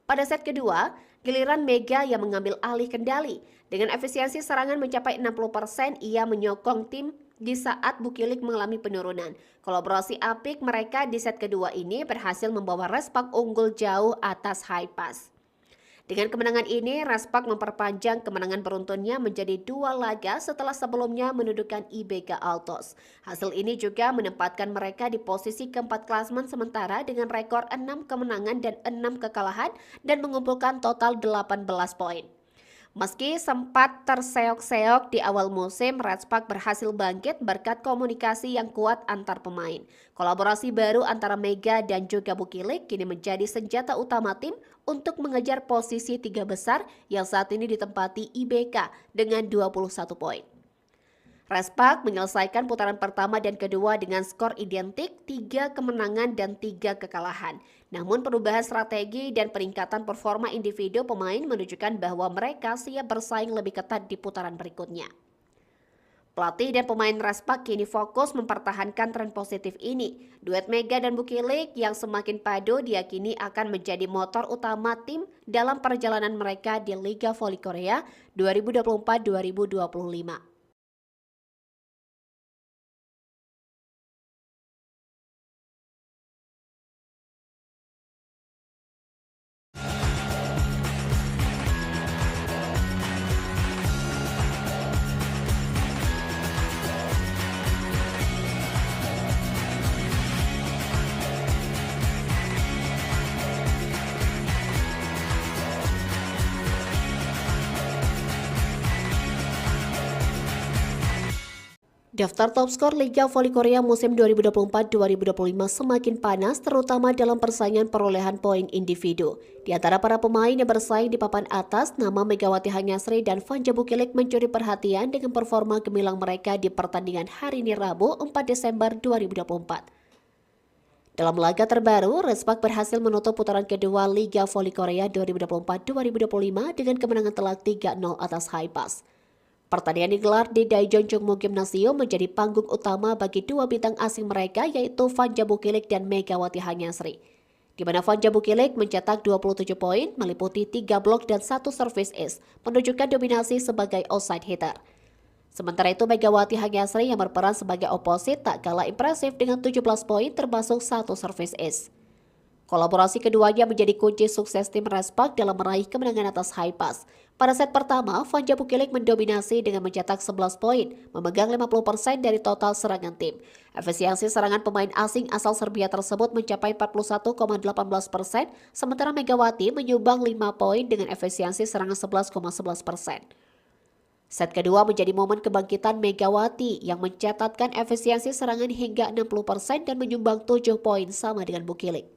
Pada set kedua, giliran Mega yang mengambil alih kendali. Dengan efisiensi serangan mencapai 60%, ia menyokong tim di saat Bukilik mengalami penurunan. Kolaborasi apik mereka di set kedua ini berhasil membawa Red Spark unggul jauh atas Hi-Pass. Dengan kemenangan ini, Red Spark memperpanjang kemenangan beruntunnya menjadi 2 laga setelah sebelumnya mendudukan IBK Altos. Hasil ini juga menempatkan mereka di posisi keempat klasemen sementara dengan rekor 6 kemenangan dan 6 kekalahan dan mengumpulkan total 18 poin. Meski sempat terseok-seok di awal musim, Red Spark berhasil bangkit berkat komunikasi yang kuat antar pemain. Kolaborasi baru antara Mega dan juga Bukilik kini menjadi senjata utama tim untuk mengejar posisi 3 besar yang saat ini ditempati IBK dengan 21 poin. Red Spark menyelesaikan putaran pertama dan kedua dengan skor identik, 3 kemenangan dan 3 kekalahan. Namun perubahan strategi dan peningkatan performa individu pemain menunjukkan bahwa mereka siap bersaing lebih ketat di putaran berikutnya. Pelatih dan pemain Red Spark kini fokus mempertahankan tren positif ini. Duet Mega dan Bukilik yang semakin padu diyakini akan menjadi motor utama tim dalam perjalanan mereka di Liga Voli Korea 2024-2025. Daftar top skor Liga Voli Korea musim 2024-2025 semakin panas, terutama dalam persaingan perolehan poin individu. Di antara para pemain yang bersaing di papan atas, nama Megawati Hanyasri dan Fanja Bukilik mencuri perhatian dengan performa gemilang mereka di pertandingan hari ini Rabu 4 Desember 2024. Dalam laga terbaru, Respak berhasil menutup putaran kedua Liga Voli Korea 2024-2025 dengan kemenangan telak 3-0 atas Haipas. Pertandingan digelar di Daejeon Chungmu Gymnasium menjadi panggung utama bagi dua bintang asing mereka yaitu Fanja Bukilik dan Megawati Hanyasri. Di mana Fanja Bukilik mencetak 27 poin, meliputi 3 blok dan 1 service ace, menunjukkan dominasi sebagai outside hitter. Sementara itu Megawati Hanyasri yang berperan sebagai oposit tak kalah impresif dengan 17 poin termasuk 1 service ace. Kolaborasi keduanya menjadi kunci sukses tim Respak dalam meraih kemenangan atas Haipas. Pada set pertama, Fanja Bukilik mendominasi dengan mencetak 11 poin, memegang 50% dari total serangan tim. Efisiensi serangan pemain asing asal Serbia tersebut mencapai 41,18%, sementara Megawati menyumbang 5 poin dengan efisiensi serangan 11,11%. Set kedua menjadi momen kebangkitan Megawati yang mencatatkan efisiensi serangan hingga 60% dan menyumbang 7 poin sama dengan Bukilik.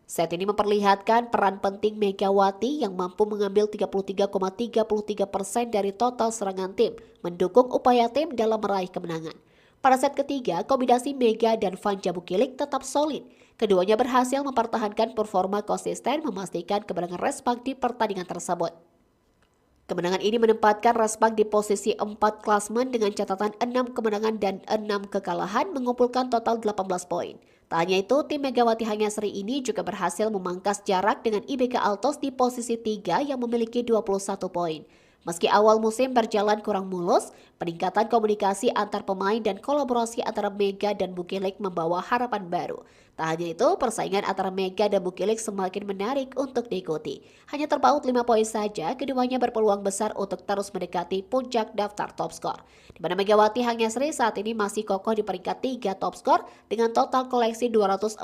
Set ini memperlihatkan peran penting Megawati yang mampu mengambil 33,33% dari total serangan tim, mendukung upaya tim dalam meraih kemenangan. Pada set ketiga, kombinasi Mega dan Fanja Bukilik tetap solid. Keduanya berhasil mempertahankan performa konsisten memastikan kemenangan Respak di pertandingan tersebut. Kemenangan ini menempatkan Respak di posisi 4 klasmen dengan catatan 6 kemenangan dan 6 kekalahan mengumpulkan total 18 poin. Tak hanya itu, tim Megawati Hanyasri ini juga berhasil memangkas jarak dengan IBK Altos di posisi 3 yang memiliki 21 poin. Meski awal musim berjalan kurang mulus, peningkatan komunikasi antar pemain dan kolaborasi antara Mega dan Bukilik membawa harapan baru. Tak hanya itu, persaingan antara Mega dan Bukilik semakin menarik untuk diikuti. Hanya terpaut 5 poin saja, keduanya berpeluang besar untuk terus mendekati puncak daftar top skor. Di mana Megawati Hanyasri saat ini masih kokoh di peringkat 3 top skor dengan total koleksi 249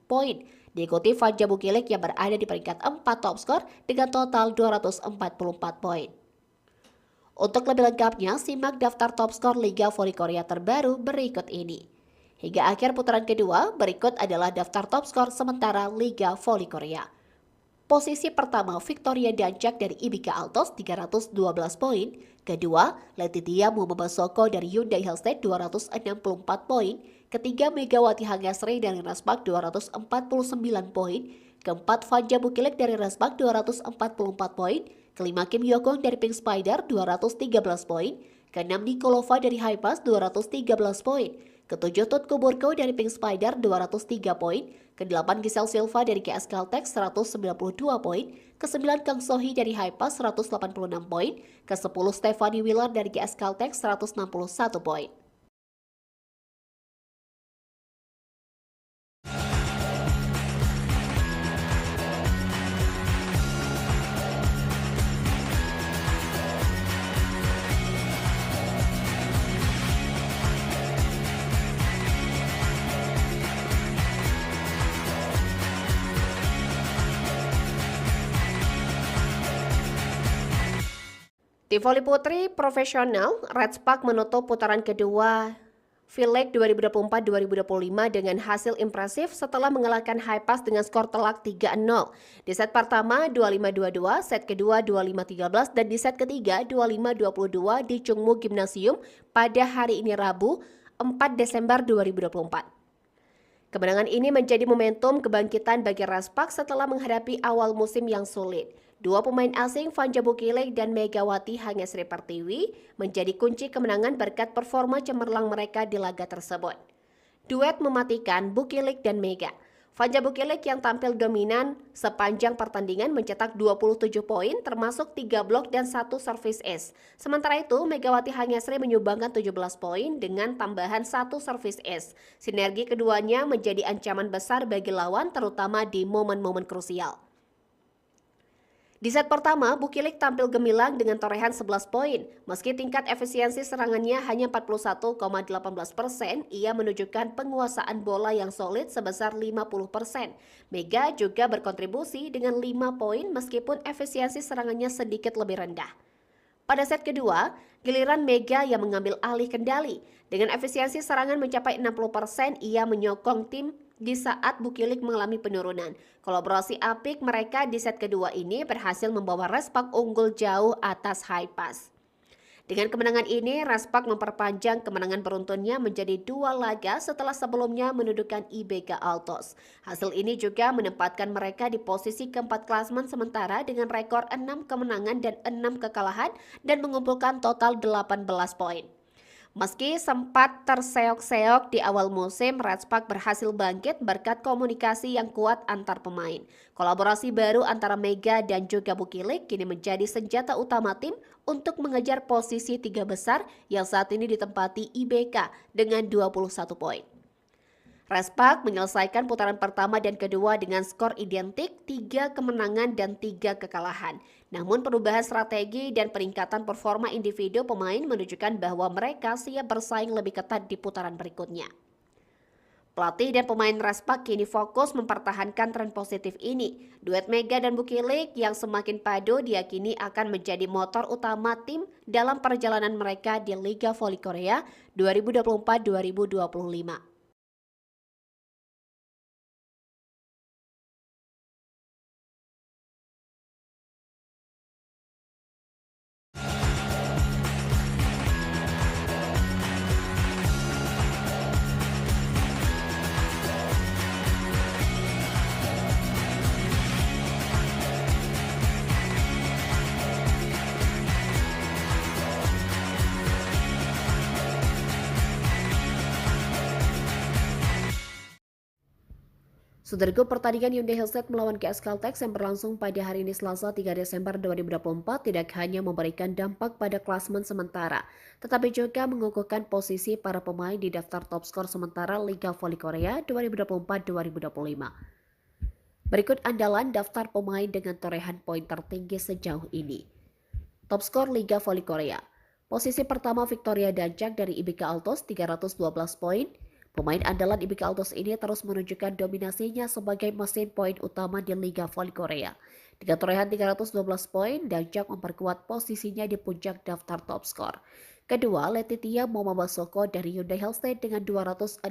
poin. Diikuti Fanja Bukilik yang berada di peringkat 4 top skor dengan total 244 poin. Untuk lebih lengkapnya, simak daftar top skor Liga Voli Korea terbaru berikut ini. Hingga akhir putaran kedua, berikut adalah daftar top skor sementara Liga Voli Korea. Posisi pertama Victoria Dancak dari IBK Altos 312 poin. Kedua, Letitia Muhammad dari Hyundai Hellstate 264 poin. Ketiga, Megawati Hanyasri dari Respak 249 poin. Keempat, Fanja Bukilik dari Respak 244 poin. Kelima, Kim Yokong dari Pink Spider 213 poin. Keenam, Nikolova dari Haipas 213 poin. Ketujuh, Tutku Burko dari Pink Spider 203 poin. Kedelapan, Giselle Silva dari KS Caltex 192 poin. Kesembilan, Kang Sohi dari Haipas 186 poin. Kesepuluh, Stephanie Wheeler dari KS Caltex 161 poin. Di voli putri profesional, Respak menutup putaran kedua V-League 2024-2025 dengan hasil impresif setelah mengalahkan Haipas dengan skor telak 3-0. Di set pertama 25-22, set kedua 25-13, dan di set ketiga 25-22 di Chungmu Gymnasium pada hari ini Rabu 4 Desember 2024. Kemenangan ini menjadi momentum kebangkitan bagi Respak setelah menghadapi awal musim yang sulit. Dua pemain asing Fanja Bukilik dan Megawati Hanyasri Pertiwi menjadi kunci kemenangan berkat performa cemerlang mereka di laga tersebut. Duet mematikan Bukilik dan Mega. Fanja Bukilik yang tampil dominan sepanjang pertandingan mencetak 27 poin termasuk 3 blok dan 1 service ace. Sementara itu Megawati Hanyasri menyumbangkan 17 poin dengan tambahan 1 service ace. Sinergi keduanya menjadi ancaman besar bagi lawan terutama di momen-momen krusial. Di set pertama, Bukilik tampil gemilang dengan torehan 11 poin. Meski tingkat efisiensi serangannya hanya 41,18%, ia menunjukkan penguasaan bola yang solid sebesar 50%. Mega juga berkontribusi dengan 5 poin meskipun efisiensi serangannya sedikit lebih rendah. Pada set kedua, giliran Mega yang mengambil alih kendali. Dengan efisiensi serangan mencapai 60%, ia menyokong tim di saat Bukilik mengalami penurunan. Kolaborasi apik mereka di set kedua ini berhasil membawa Respak unggul jauh atas Haipas. Dengan kemenangan ini, Respak memperpanjang kemenangan beruntunnya menjadi 2 laga setelah sebelumnya menundukkan IBK Altos. Hasil ini juga menempatkan mereka di posisi keempat klasemen sementara dengan rekor 6 kemenangan dan 6 kekalahan dan mengumpulkan total 18 poin. Meski sempat terseok-seok di awal musim, Respak berhasil bangkit berkat komunikasi yang kuat antar pemain. Kolaborasi baru antara Mega dan juga Bukilik kini menjadi senjata utama tim untuk mengejar posisi 3 besar yang saat ini ditempati IBK dengan 21 poin. Respak menyelesaikan putaran pertama dan kedua dengan skor identik, 3 kemenangan dan 3 kekalahan. Namun perubahan strategi dan peningkatan performa individu pemain menunjukkan bahwa mereka siap bersaing lebih ketat di putaran berikutnya. Pelatih dan pemain Respak kini fokus mempertahankan tren positif ini. Duet Mega dan Bukilik yang semakin padu diyakini akan menjadi motor utama tim dalam perjalanan mereka di Liga Voli Korea 2024-2025. Saudaraku, pertandingan Hyundai Hellstate melawan GS Caltex yang berlangsung pada hari ini Selasa 3 Desember 2024 tidak hanya memberikan dampak pada klasemen sementara, tetapi juga mengukuhkan posisi para pemain di daftar top skor sementara Liga Voli Korea 2024-2025. Berikut andalan daftar pemain dengan torehan poin tertinggi sejauh ini. Top skor Liga Voli Korea. Posisi pertama Victoria Dancak dari IBK Altos 312 poin. Pemain andalan IBK Altos ini terus menunjukkan dominasinya sebagai mesin poin utama di Liga Voli Korea. Dengan torehan 312 poin, Dancak memperkuat posisinya di puncak daftar top skor. Kedua, Letitia Momabasoko dari Hyundai Hellstate dengan 264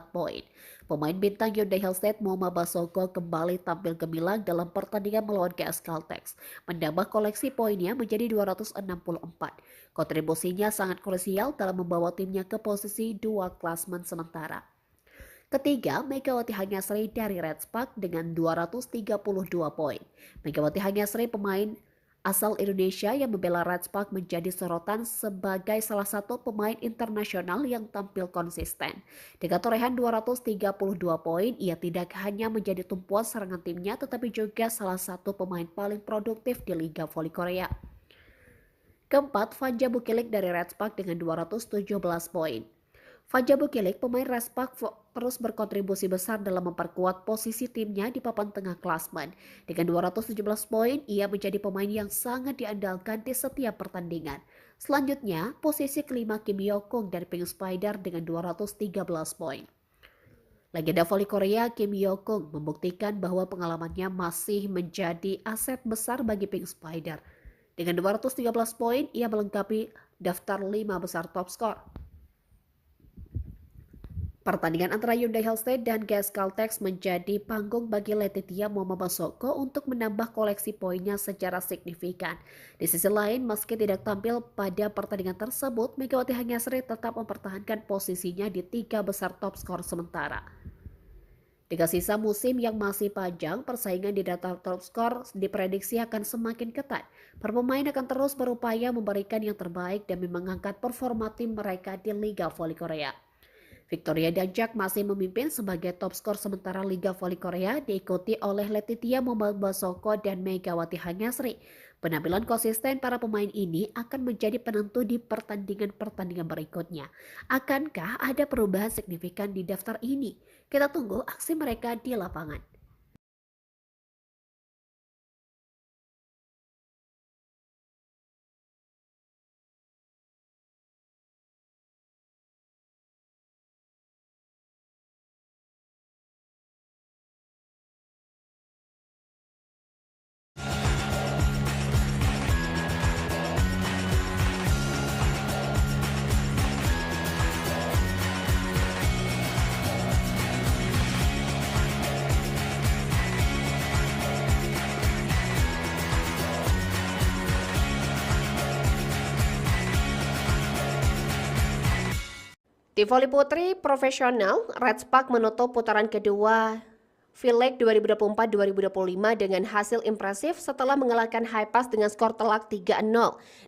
poin. Pemain bintang Hyundai Hellstate Momabasoko kembali tampil gemilang dalam pertandingan melawan GS Caltex, menambah koleksi poinnya menjadi 264. Kontribusinya sangat krusial dalam membawa timnya ke posisi 2 klasemen sementara. Ketiga, Megawati Hanyasri dari Respak dengan 232 poin. Megawati Hanyasri pemain asal Indonesia yang membela Respak menjadi sorotan sebagai salah satu pemain internasional yang tampil konsisten. Dengan torehan 232 poin, ia tidak hanya menjadi tumpuan serangan timnya tetapi juga salah satu pemain paling produktif di Liga Voli Korea. Keempat, Fanja Bukilik dari Respak dengan 217 poin. Fanja Bukilik, pemain Respak, terus berkontribusi besar dalam memperkuat posisi timnya di papan tengah klasmen. Dengan 217 poin, ia menjadi pemain yang sangat diandalkan di setiap pertandingan. Selanjutnya, posisi kelima Kim Yokung dari Pink Spider dengan 213 poin. Legenda voli Korea Kim Yokung membuktikan bahwa pengalamannya masih menjadi aset besar bagi Pink Spider. Dengan 213 poin, ia melengkapi daftar 5 besar top skor. Pertandingan antara Hyundai Hellstate dan GS Caltex menjadi panggung bagi Letitia Momabasoko untuk menambah koleksi poinnya secara signifikan. Di sisi lain, meski tidak tampil pada pertandingan tersebut, Megawati Hanyasri tetap mempertahankan posisinya di 3 besar top skor sementara. Dengan sisa musim yang masih panjang, persaingan di daftar top skor diprediksi akan semakin ketat. Para pemain akan terus berupaya memberikan yang terbaik demi mengangkat performa tim mereka di Liga Voli Korea. Victoria Dancak masih memimpin sebagai top skor sementara Liga Voli Korea, diikuti oleh Letitia Momabasoko dan Megawati Hanyasri. Penampilan konsisten para pemain ini akan menjadi penentu di pertandingan-pertandingan berikutnya. Akankah ada perubahan signifikan di daftar ini? Kita tunggu aksi mereka di lapangan. Tim voli putri profesional, Redspark menutup putaran kedua V-League 2024-2025 dengan hasil impresif setelah mengalahkan Highpass dengan skor telak 3-0.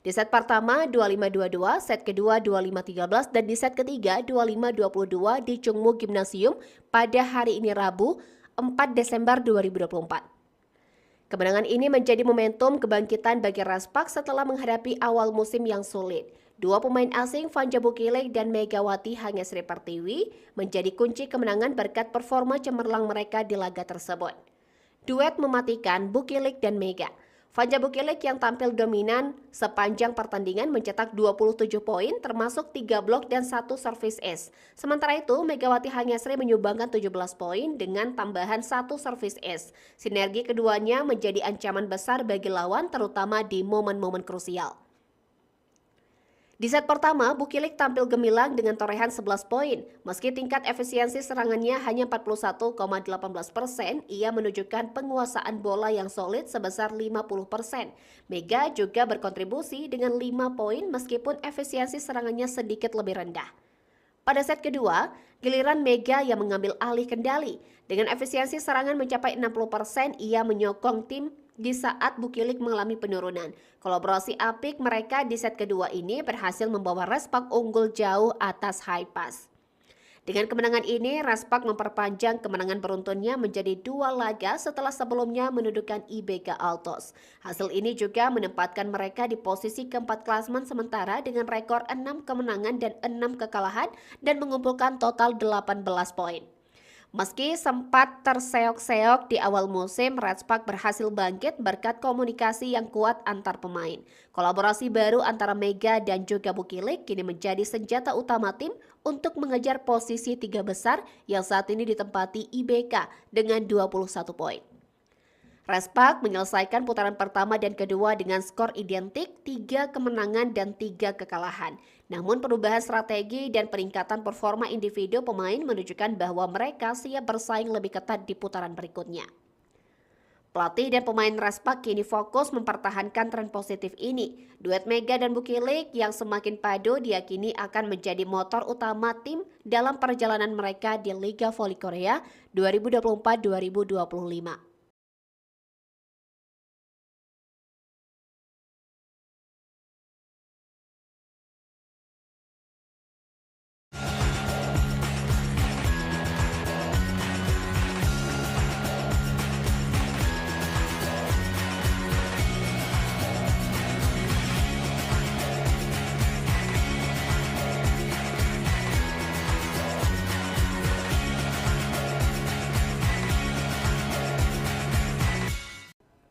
Di set pertama 25-22, set kedua 25-13, dan di set ketiga 25-22 di Chungmu Gymnasium pada hari ini Rabu 4 Desember 2024. Kemenangan ini menjadi momentum kebangkitan bagi Redspark setelah menghadapi awal musim yang sulit. Dua pemain asing Vanja Bukilik dan Megawati Hangesri Pertiwi menjadi kunci kemenangan berkat performa cemerlang mereka di laga tersebut. Duet mematikan Bukilik dan Mega. Vanja Bukilik yang tampil dominan sepanjang pertandingan mencetak 27 poin termasuk 3 blok dan 1 service ace. Sementara itu Megawati Hangesri menyumbangkan 17 poin dengan tambahan 1 service ace. Sinergi keduanya menjadi ancaman besar bagi lawan terutama di momen-momen krusial. Di set pertama, Bukilik tampil gemilang dengan torehan 11 poin. Meski tingkat efisiensi serangannya hanya 41,18%, ia menunjukkan penguasaan bola yang solid sebesar 50%. Mega juga berkontribusi dengan 5 poin meskipun efisiensi serangannya sedikit lebih rendah. Pada set kedua, giliran Mega yang mengambil alih kendali. Dengan efisiensi serangan mencapai 60%, ia menyokong tim di saat Bukilik mengalami penurunan. Kolaborasi apik mereka di set kedua ini berhasil membawa Redspark unggul jauh atas Highpass. Dengan kemenangan ini, Redspark memperpanjang kemenangan beruntunnya menjadi 2 laga setelah sebelumnya menundukkan IBK Altos. Hasil ini juga menempatkan mereka di posisi keempat klasemen sementara dengan rekor 6 kemenangan dan 6 kekalahan dan mengumpulkan total 18 poin. Meski sempat terseok-seok di awal musim, Redspark berhasil bangkit berkat komunikasi yang kuat antar pemain. Kolaborasi baru antara Mega dan juga Bukilik kini menjadi senjata utama tim untuk mengejar posisi 3 besar yang saat ini ditempati IBK dengan 21 poin. Redspark menyelesaikan putaran pertama dan kedua dengan skor identik 3 kemenangan dan 3 kekalahan. Namun perubahan strategi dan peningkatan performa individu pemain menunjukkan bahwa mereka siap bersaing lebih ketat di putaran berikutnya. Pelatih dan pemain Redspark kini fokus mempertahankan tren positif ini. Duet Mega dan Bukilik yang semakin padu diyakini akan menjadi motor utama tim dalam perjalanan mereka di Liga Voli Korea 2024-2025.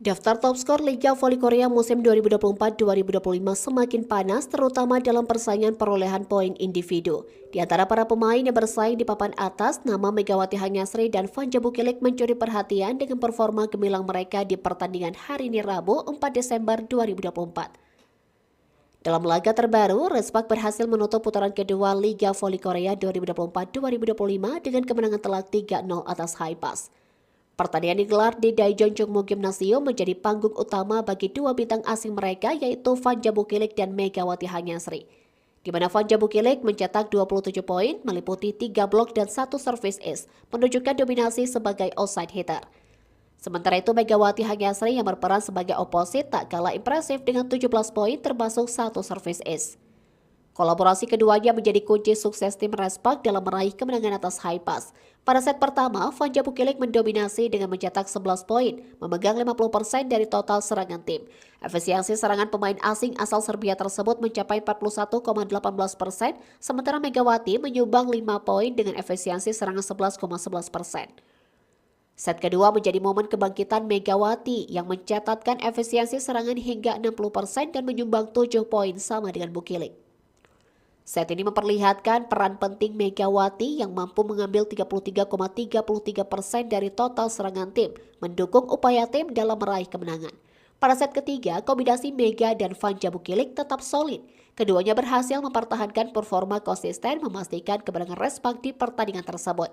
Daftar top skor Liga Voli Korea musim 2024-2025 semakin panas terutama dalam persaingan perolehan poin individu. Di antara para pemain yang bersaing di papan atas, nama Megawati Hangesri dan Vanja Bukilik mencuri perhatian dengan performa gemilang mereka di pertandingan hari ini Rabu 4 Desember 2024. Dalam laga terbaru, Redspark berhasil menutup putaran kedua Liga Voli Korea 2024-2025 dengan kemenangan telak 3-0 atas Highpass. Pertandingan digelar di Daejeon Chungmu Gymnasium menjadi panggung utama bagi dua bintang asing mereka yaitu Vanja Bukilik dan Megawati Hangesri. Di mana Vanja Bukilik mencetak 27 poin, meliputi 3 blok dan 1 service ace, menunjukkan dominasi sebagai outside hitter. Sementara itu Megawati Hangesri yang berperan sebagai oposit tak kalah impresif dengan 17 poin termasuk 1 service ace. Kolaborasi keduanya menjadi kunci sukses tim Redspark dalam meraih kemenangan atas Highpass. Pada set pertama, Vanja Bukilik mendominasi dengan mencetak 11 poin, memegang 50% dari total serangan tim. Efisiensi serangan pemain asing asal Serbia tersebut mencapai 41,18%, sementara Megawati menyumbang 5 poin dengan efisiensi serangan 11,11%. Set kedua menjadi momen kebangkitan Megawati yang mencatatkan efisiensi serangan hingga 60% dan menyumbang 7 poin sama dengan Bukilik. Set ini memperlihatkan peran penting Megawati yang mampu mengambil 33,33% dari total serangan tim, mendukung upaya tim dalam meraih kemenangan. Pada set ketiga, kombinasi Mega dan Vanja Bukilik tetap solid. Keduanya berhasil mempertahankan performa konsisten memastikan kemenangan Redspark di pertandingan tersebut.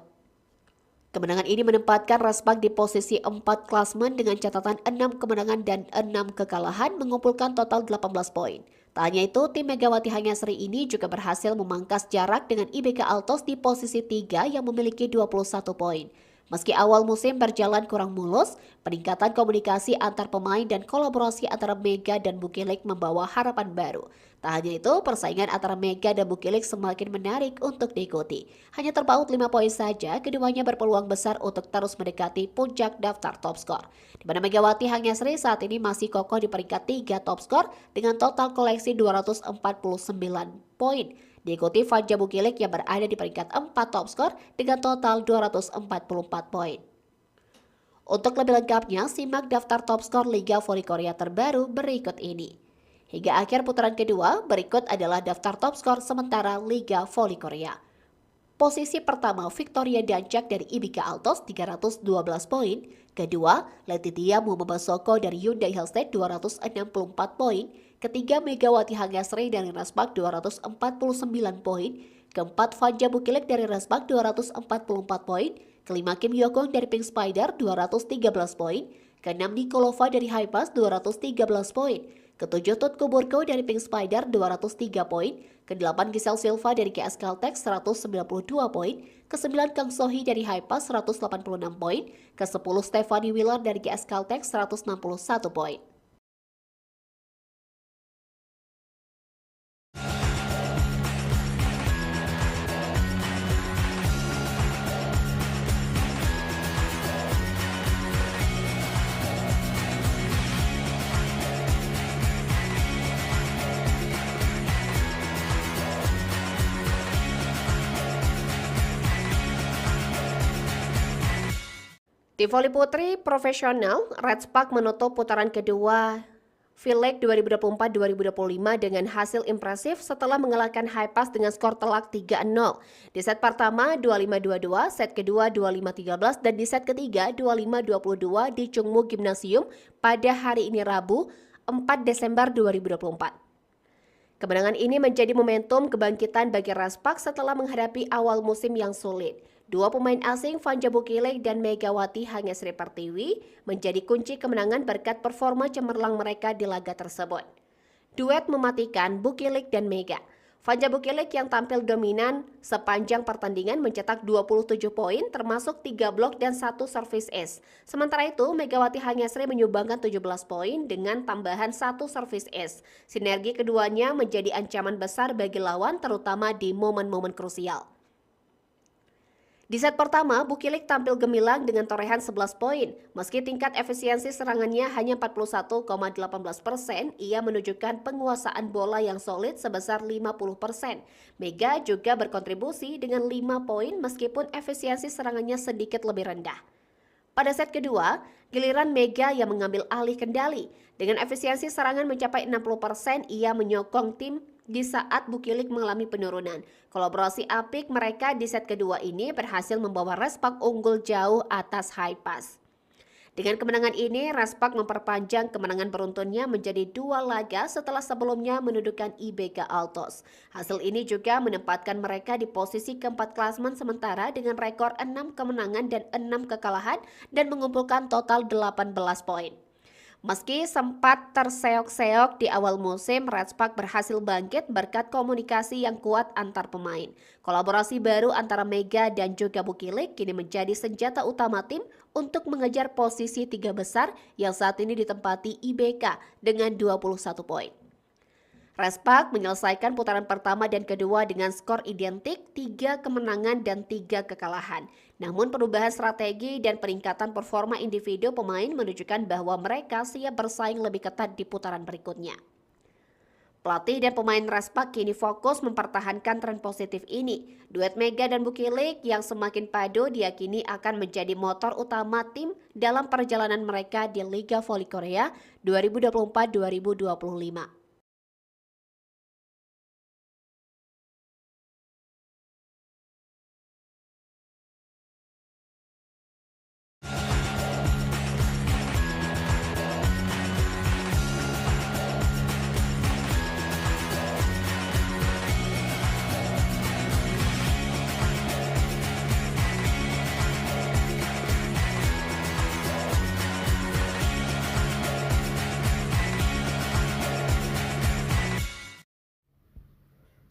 Kemenangan ini menempatkan Redspark di posisi 4 klasemen dengan catatan 6 kemenangan dan 6 kekalahan mengumpulkan total 18 poin. Tak hanya itu, tim Megawati Hanyasri ini juga berhasil memangkas jarak dengan IBK Altos di posisi 3 yang memiliki 21 poin. Meski awal musim berjalan kurang mulus, peningkatan komunikasi antar pemain dan kolaborasi antara Mega dan Bukilik membawa harapan baru. Tak hanya itu, persaingan antara Mega dan Bukilik semakin menarik untuk diikuti. Hanya terpaut 5 poin saja, keduanya berpeluang besar untuk terus mendekati puncak daftar top skor. Di mana Megawati Hanyasri saat ini masih kokoh di peringkat 3 top skor dengan total koleksi 249 poin. Diikuti Fanja Bukilik yang berada di peringkat 4 top skor dengan total 244 poin. Untuk lebih lengkapnya, simak daftar top skor Liga Voli Korea terbaru berikut ini. Hingga akhir putaran kedua, berikut adalah daftar top skor sementara Liga Voli Korea. Posisi pertama Victoria Dancak dari IBK Altos 312 poin. Kedua, Letitia Muhammad dari Hyundai Hellstate 264 poin. Ketiga, Megawati Hanyasri dari Raspak 249 poin. Keempat, Fanja Bukilik dari Raspak 244 poin. Kelima, Kim Yokong dari Pink Spider 213 poin. Keenam, Nikolova dari Hypas 213 poin. Ketujuh, Tutku Burko dari Pink Spider 203 poin. Kedelapan, Giselle Silva dari GS Caltex 192 poin. Kesembilan, Kang Sohi dari Hypas 186 poin. Kesepuluh, Stephanie Wheeler dari GS Caltex 161 poin. Di voli putri profesional, Red Spark menutup putaran kedua V-League 2024-2025 dengan hasil impresif setelah mengalahkan Hypas dengan skor telak 3-0. Di set pertama 25-22, set kedua 25-13, dan di set ketiga 25-22 di Chungmu Gymnasium pada hari ini Rabu 4 Desember 2024. Kemenangan ini menjadi momentum kebangkitan bagi Raspak setelah menghadapi awal musim yang sulit. Dua pemain asing Fanja Bukilik dan Megawati Hanyasri Pertiwi menjadi kunci kemenangan berkat performa cemerlang mereka di laga tersebut. Duet mematikan Bukilik dan Mega. Fanja Bukilik yang tampil dominan sepanjang pertandingan mencetak 27 poin termasuk 3 blok dan 1 service ace. Sementara itu Megawati Hanyasri menyumbangkan 17 poin dengan tambahan 1 service ace. Sinergi keduanya menjadi ancaman besar bagi lawan terutama di momen-momen krusial. Di set pertama, Bukilik tampil gemilang dengan torehan 11 poin. Meski tingkat efisiensi serangannya hanya 41,18%, ia menunjukkan penguasaan bola yang solid sebesar 50%. Mega juga berkontribusi dengan 5 poin meskipun efisiensi serangannya sedikit lebih rendah. Pada set kedua, giliran Mega yang mengambil alih kendali. Dengan efisiensi serangan mencapai 60%, ia menyokong tim di saat Bukilik mengalami penurunan. Kolaborasi apik mereka di set kedua ini berhasil membawa Raspak unggul jauh atas Hypas. Dengan kemenangan ini, Raspak memperpanjang kemenangan beruntunnya menjadi 2 laga setelah sebelumnya mendudukan IBK Altos. Hasil ini juga menempatkan mereka di posisi keempat klasemen sementara dengan rekor 6 kemenangan dan 6 kekalahan dan mengumpulkan total 18 poin. Meski sempat terseok-seok di awal musim, Red Spark berhasil bangkit berkat komunikasi yang kuat antar pemain. Kolaborasi baru antara Mega dan juga Bukilik kini menjadi senjata utama tim untuk mengejar posisi 3 besar yang saat ini ditempati IBK dengan 21 poin. Raspak menyelesaikan putaran pertama dan kedua dengan skor identik 3 kemenangan dan 3 kekalahan. Namun perubahan strategi dan peningkatan performa individu pemain menunjukkan bahwa mereka siap bersaing lebih ketat di putaran berikutnya. Pelatih dan pemain Raspak kini fokus mempertahankan tren positif ini. Duet Mega dan Bukilik yang semakin padu diyakini akan menjadi motor utama tim dalam perjalanan mereka di Liga Voli Korea 2024-2025.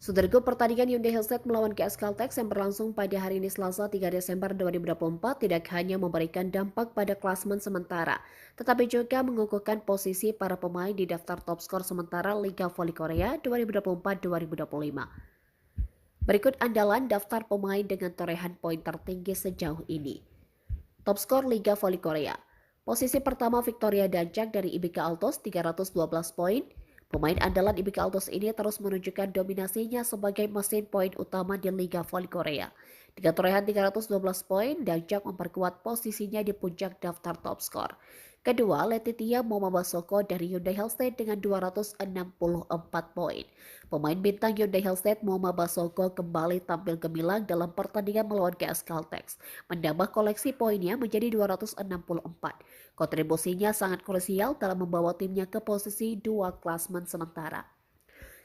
Saudaraku, pertandingan Hyundai Hillstead melawan GS Caltex yang berlangsung pada hari ini Selasa 3 Desember 2024 tidak hanya memberikan dampak pada klasemen sementara, tetapi juga mengukuhkan posisi para pemain di daftar top skor sementara Liga Voli Korea 2024-2025. Berikut andalan daftar pemain dengan torehan poin tertinggi sejauh ini. Top skor Liga Voli Korea. Posisi pertama Victoria Dancak dari IBK Altos 312 poin. Pemain andalan IBK Altos ini terus menunjukkan dominasinya sebagai mesin poin utama di Liga Voli Korea. Dengan torehan 312 poin, Dancak memperkuat posisinya di puncak daftar top skor. Kedua, Letitia Momabasoko dari Hyundai Hillstead dengan 264 poin. Pemain bintang Hyundai Hillstead Momabasoko kembali tampil gemilang dalam pertandingan melawan GS Caltex, menambah koleksi poinnya menjadi 264. Kontribusinya sangat krusial dalam membawa timnya ke posisi 2 klasemen sementara.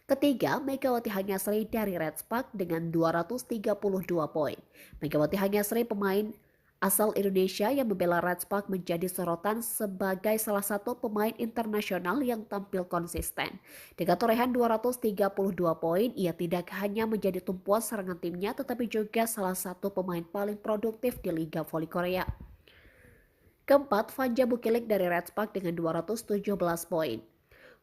Ketiga, Megawati Hanyasri dari Red Spark dengan 232 poin. Megawati Hanyasri pemain asal Indonesia yang membela Red Spark menjadi sorotan sebagai salah satu pemain internasional yang tampil konsisten. Dengan torehan 232 poin, ia tidak hanya menjadi tumpuan serangan timnya tetapi juga salah satu pemain paling produktif di Liga Voli Korea. Keempat, Vanja Bukilik dari Red Spark dengan 217 poin.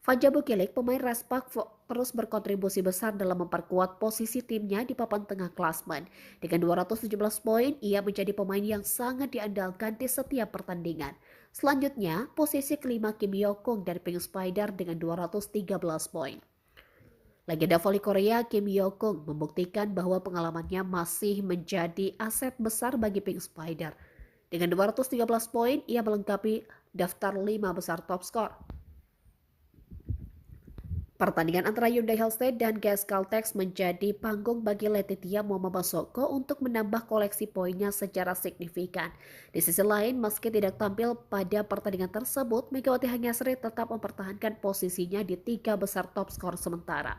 Vanja Bukilik, pemain Red Spark, terus berkontribusi besar dalam memperkuat posisi timnya di papan tengah klasmen. Dengan 217 poin, ia menjadi pemain yang sangat diandalkan di setiap pertandingan. Selanjutnya, posisi kelima Kim Yo-kung dari Pink Spider dengan 213 poin. Legenda voli Korea Kim Yo-kung membuktikan bahwa pengalamannya masih menjadi aset besar bagi Pink Spider. Dengan 213 poin, ia melengkapi daftar 5 besar top skor. Pertandingan antara Hyundai Hillstead dan GS Caltex menjadi panggung bagi Letitia Momabasoko untuk menambah koleksi poinnya secara signifikan. Di sisi lain, meski tidak tampil pada pertandingan tersebut, Megawati Hanyasri tetap mempertahankan posisinya di 3 besar top skor sementara.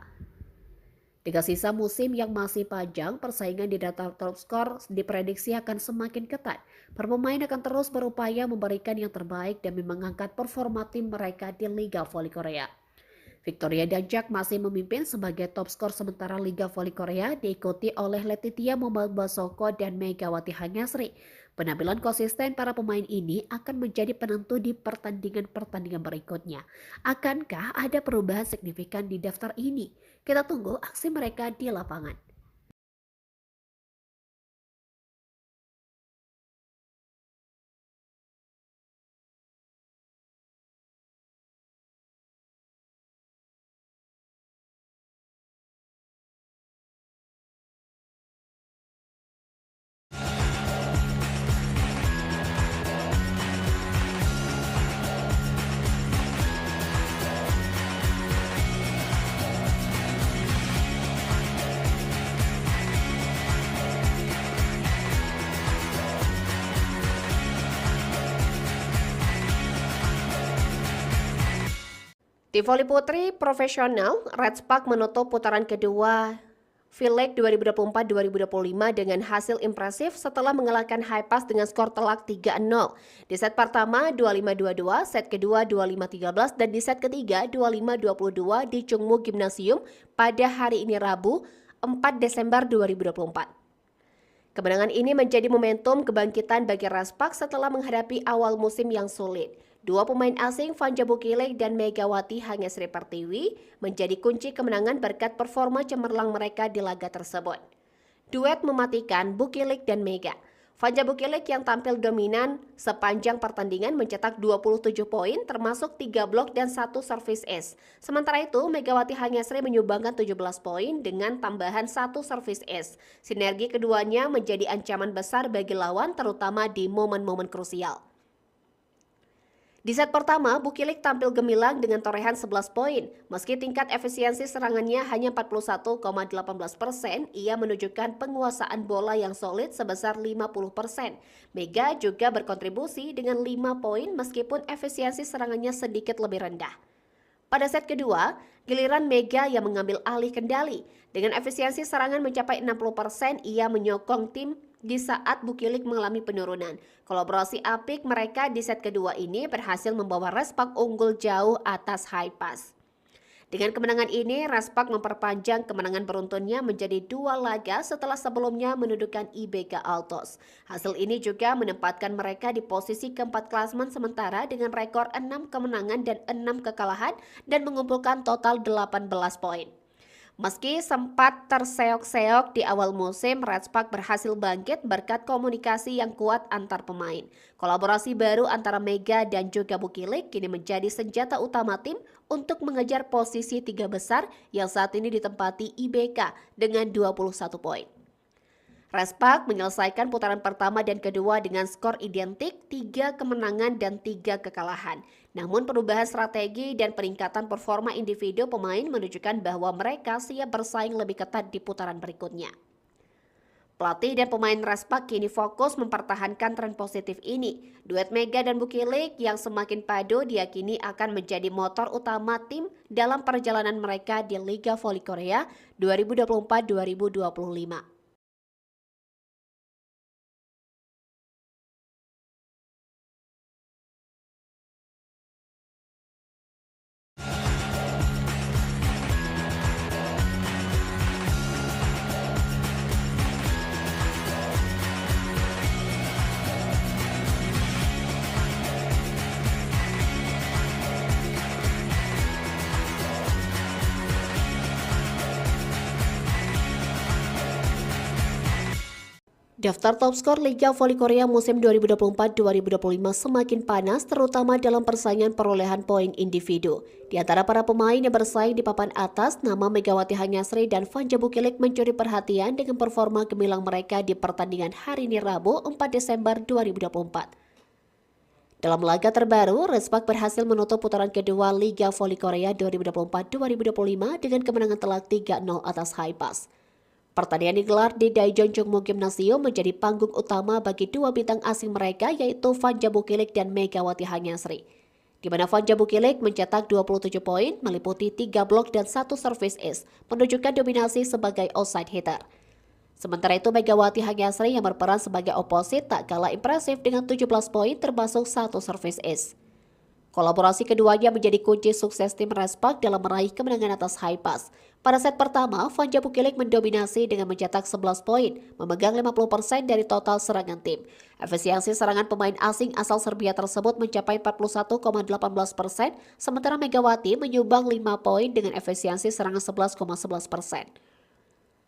Dengan sisa musim yang masih panjang, persaingan di daftar top skor diprediksi akan semakin ketat. Para pemain akan terus berupaya memberikan yang terbaik demi mengangkat performa tim mereka di Liga Voli Korea. Victoria Dancak masih memimpin sebagai top skor sementara Liga Voli Korea, diikuti oleh Letitia Momabasoko dan Megawati Hanyasri. Penampilan konsisten para pemain ini akan menjadi penentu di pertandingan-pertandingan berikutnya. Akankah ada perubahan signifikan di daftar ini? Kita tunggu aksi mereka di lapangan. Di voli putri profesional, Red Spark menutup putaran kedua V-League 2024-2025 dengan hasil impresif setelah mengalahkan Hi-Pass dengan skor telak 3-0. Di set pertama 25-22, set kedua 25-13, dan di set ketiga 25-22 di Chungmu Gymnasium pada hari ini Rabu 4 Desember 2024. Kemenangan ini menjadi momentum kebangkitan bagi Red Spark setelah menghadapi awal musim yang sulit. Dua pemain asing Vanja Bukilik dan Megawati Hanyasri Pertiwi menjadi kunci kemenangan berkat performa cemerlang mereka di laga tersebut. Duet mematikan Bukilik dan Mega. Vanja Bukilik yang tampil dominan sepanjang pertandingan mencetak 27 poin termasuk 3 blok dan 1 service ace. Sementara itu Megawati Hanyasri menyumbangkan 17 poin dengan tambahan 1 service ace. Sinergi keduanya menjadi ancaman besar bagi lawan terutama di momen-momen krusial. Di set pertama, Bukilik tampil gemilang dengan torehan 11 poin. Meski tingkat efisiensi serangannya hanya 41,18%, ia menunjukkan penguasaan bola yang solid sebesar 50%. Mega juga berkontribusi dengan 5 poin meskipun efisiensi serangannya sedikit lebih rendah. Pada set kedua, giliran Mega yang mengambil alih kendali. Dengan efisiensi serangan mencapai 60%, ia menyokong tim di saat Bukilik mengalami penurunan. Kolaborasi apik mereka di set kedua ini berhasil membawa Red Spark unggul jauh atas Hi-Pass. Dengan kemenangan ini, Raspak memperpanjang kemenangan beruntunnya menjadi 2 laga setelah sebelumnya mendudukan IBK Altos. Hasil ini juga menempatkan mereka di posisi keempat klasemen sementara dengan rekor 6 kemenangan dan 6 kekalahan dan mengumpulkan total 18 poin. Meski sempat terseok-seok di awal musim, Raspak berhasil bangkit berkat komunikasi yang kuat antar pemain. Kolaborasi baru antara Mega dan juga Bukilik kini menjadi senjata utama tim untuk mengejar posisi 3 besar yang saat ini ditempati IBK dengan 21 poin. Raspak menyelesaikan putaran pertama dan kedua dengan skor identik 3 kemenangan dan 3 kekalahan. Namun perubahan strategi dan peningkatan performa individu pemain menunjukkan bahwa mereka siap bersaing lebih ketat di putaran berikutnya. Pelatih dan pemain Raspak kini fokus mempertahankan tren positif ini. Duet Mega dan Bukilik yang semakin padu diyakini akan menjadi motor utama tim dalam perjalanan mereka di Liga Voli Korea 2024-2025. Daftar top skor Liga Voli Korea musim 2024-2025 semakin panas terutama dalam persaingan perolehan poin individu. Di antara para pemain yang bersaing di papan atas, nama Megawati Hanyasri dan Vanja Bukilik mencuri perhatian dengan performa gemilang mereka di pertandingan hari ini Rabu 4 Desember 2024. Dalam laga terbaru, Raspak berhasil menutup putaran kedua Liga Voli Korea 2024-2025 dengan kemenangan telak 3-0 atas Haipas. Pertandingan digelar di Daejeon Jongmo Gymnasium menjadi panggung utama bagi dua bintang asing mereka yaitu Vanja Bukilik dan Megawati Hanyasri. Di mana Vanja Bukilik mencetak 27 poin, meliputi 3 blok dan 1 service ace, menunjukkan dominasi sebagai outside hitter. Sementara itu Megawati Hanyasri yang berperan sebagai oposit tak kalah impresif dengan 17 poin termasuk 1 service ace. Kolaborasi keduanya menjadi kunci sukses tim Raspak dalam meraih kemenangan atas Haipas. Pada set pertama, Vanja Bukilik mendominasi dengan mencetak 11 poin, memegang 50% dari total serangan tim. Efisiensi serangan pemain asing asal Serbia tersebut mencapai 41,18%, sementara Megawati menyumbang 5 poin dengan efisiensi serangan 11,11%.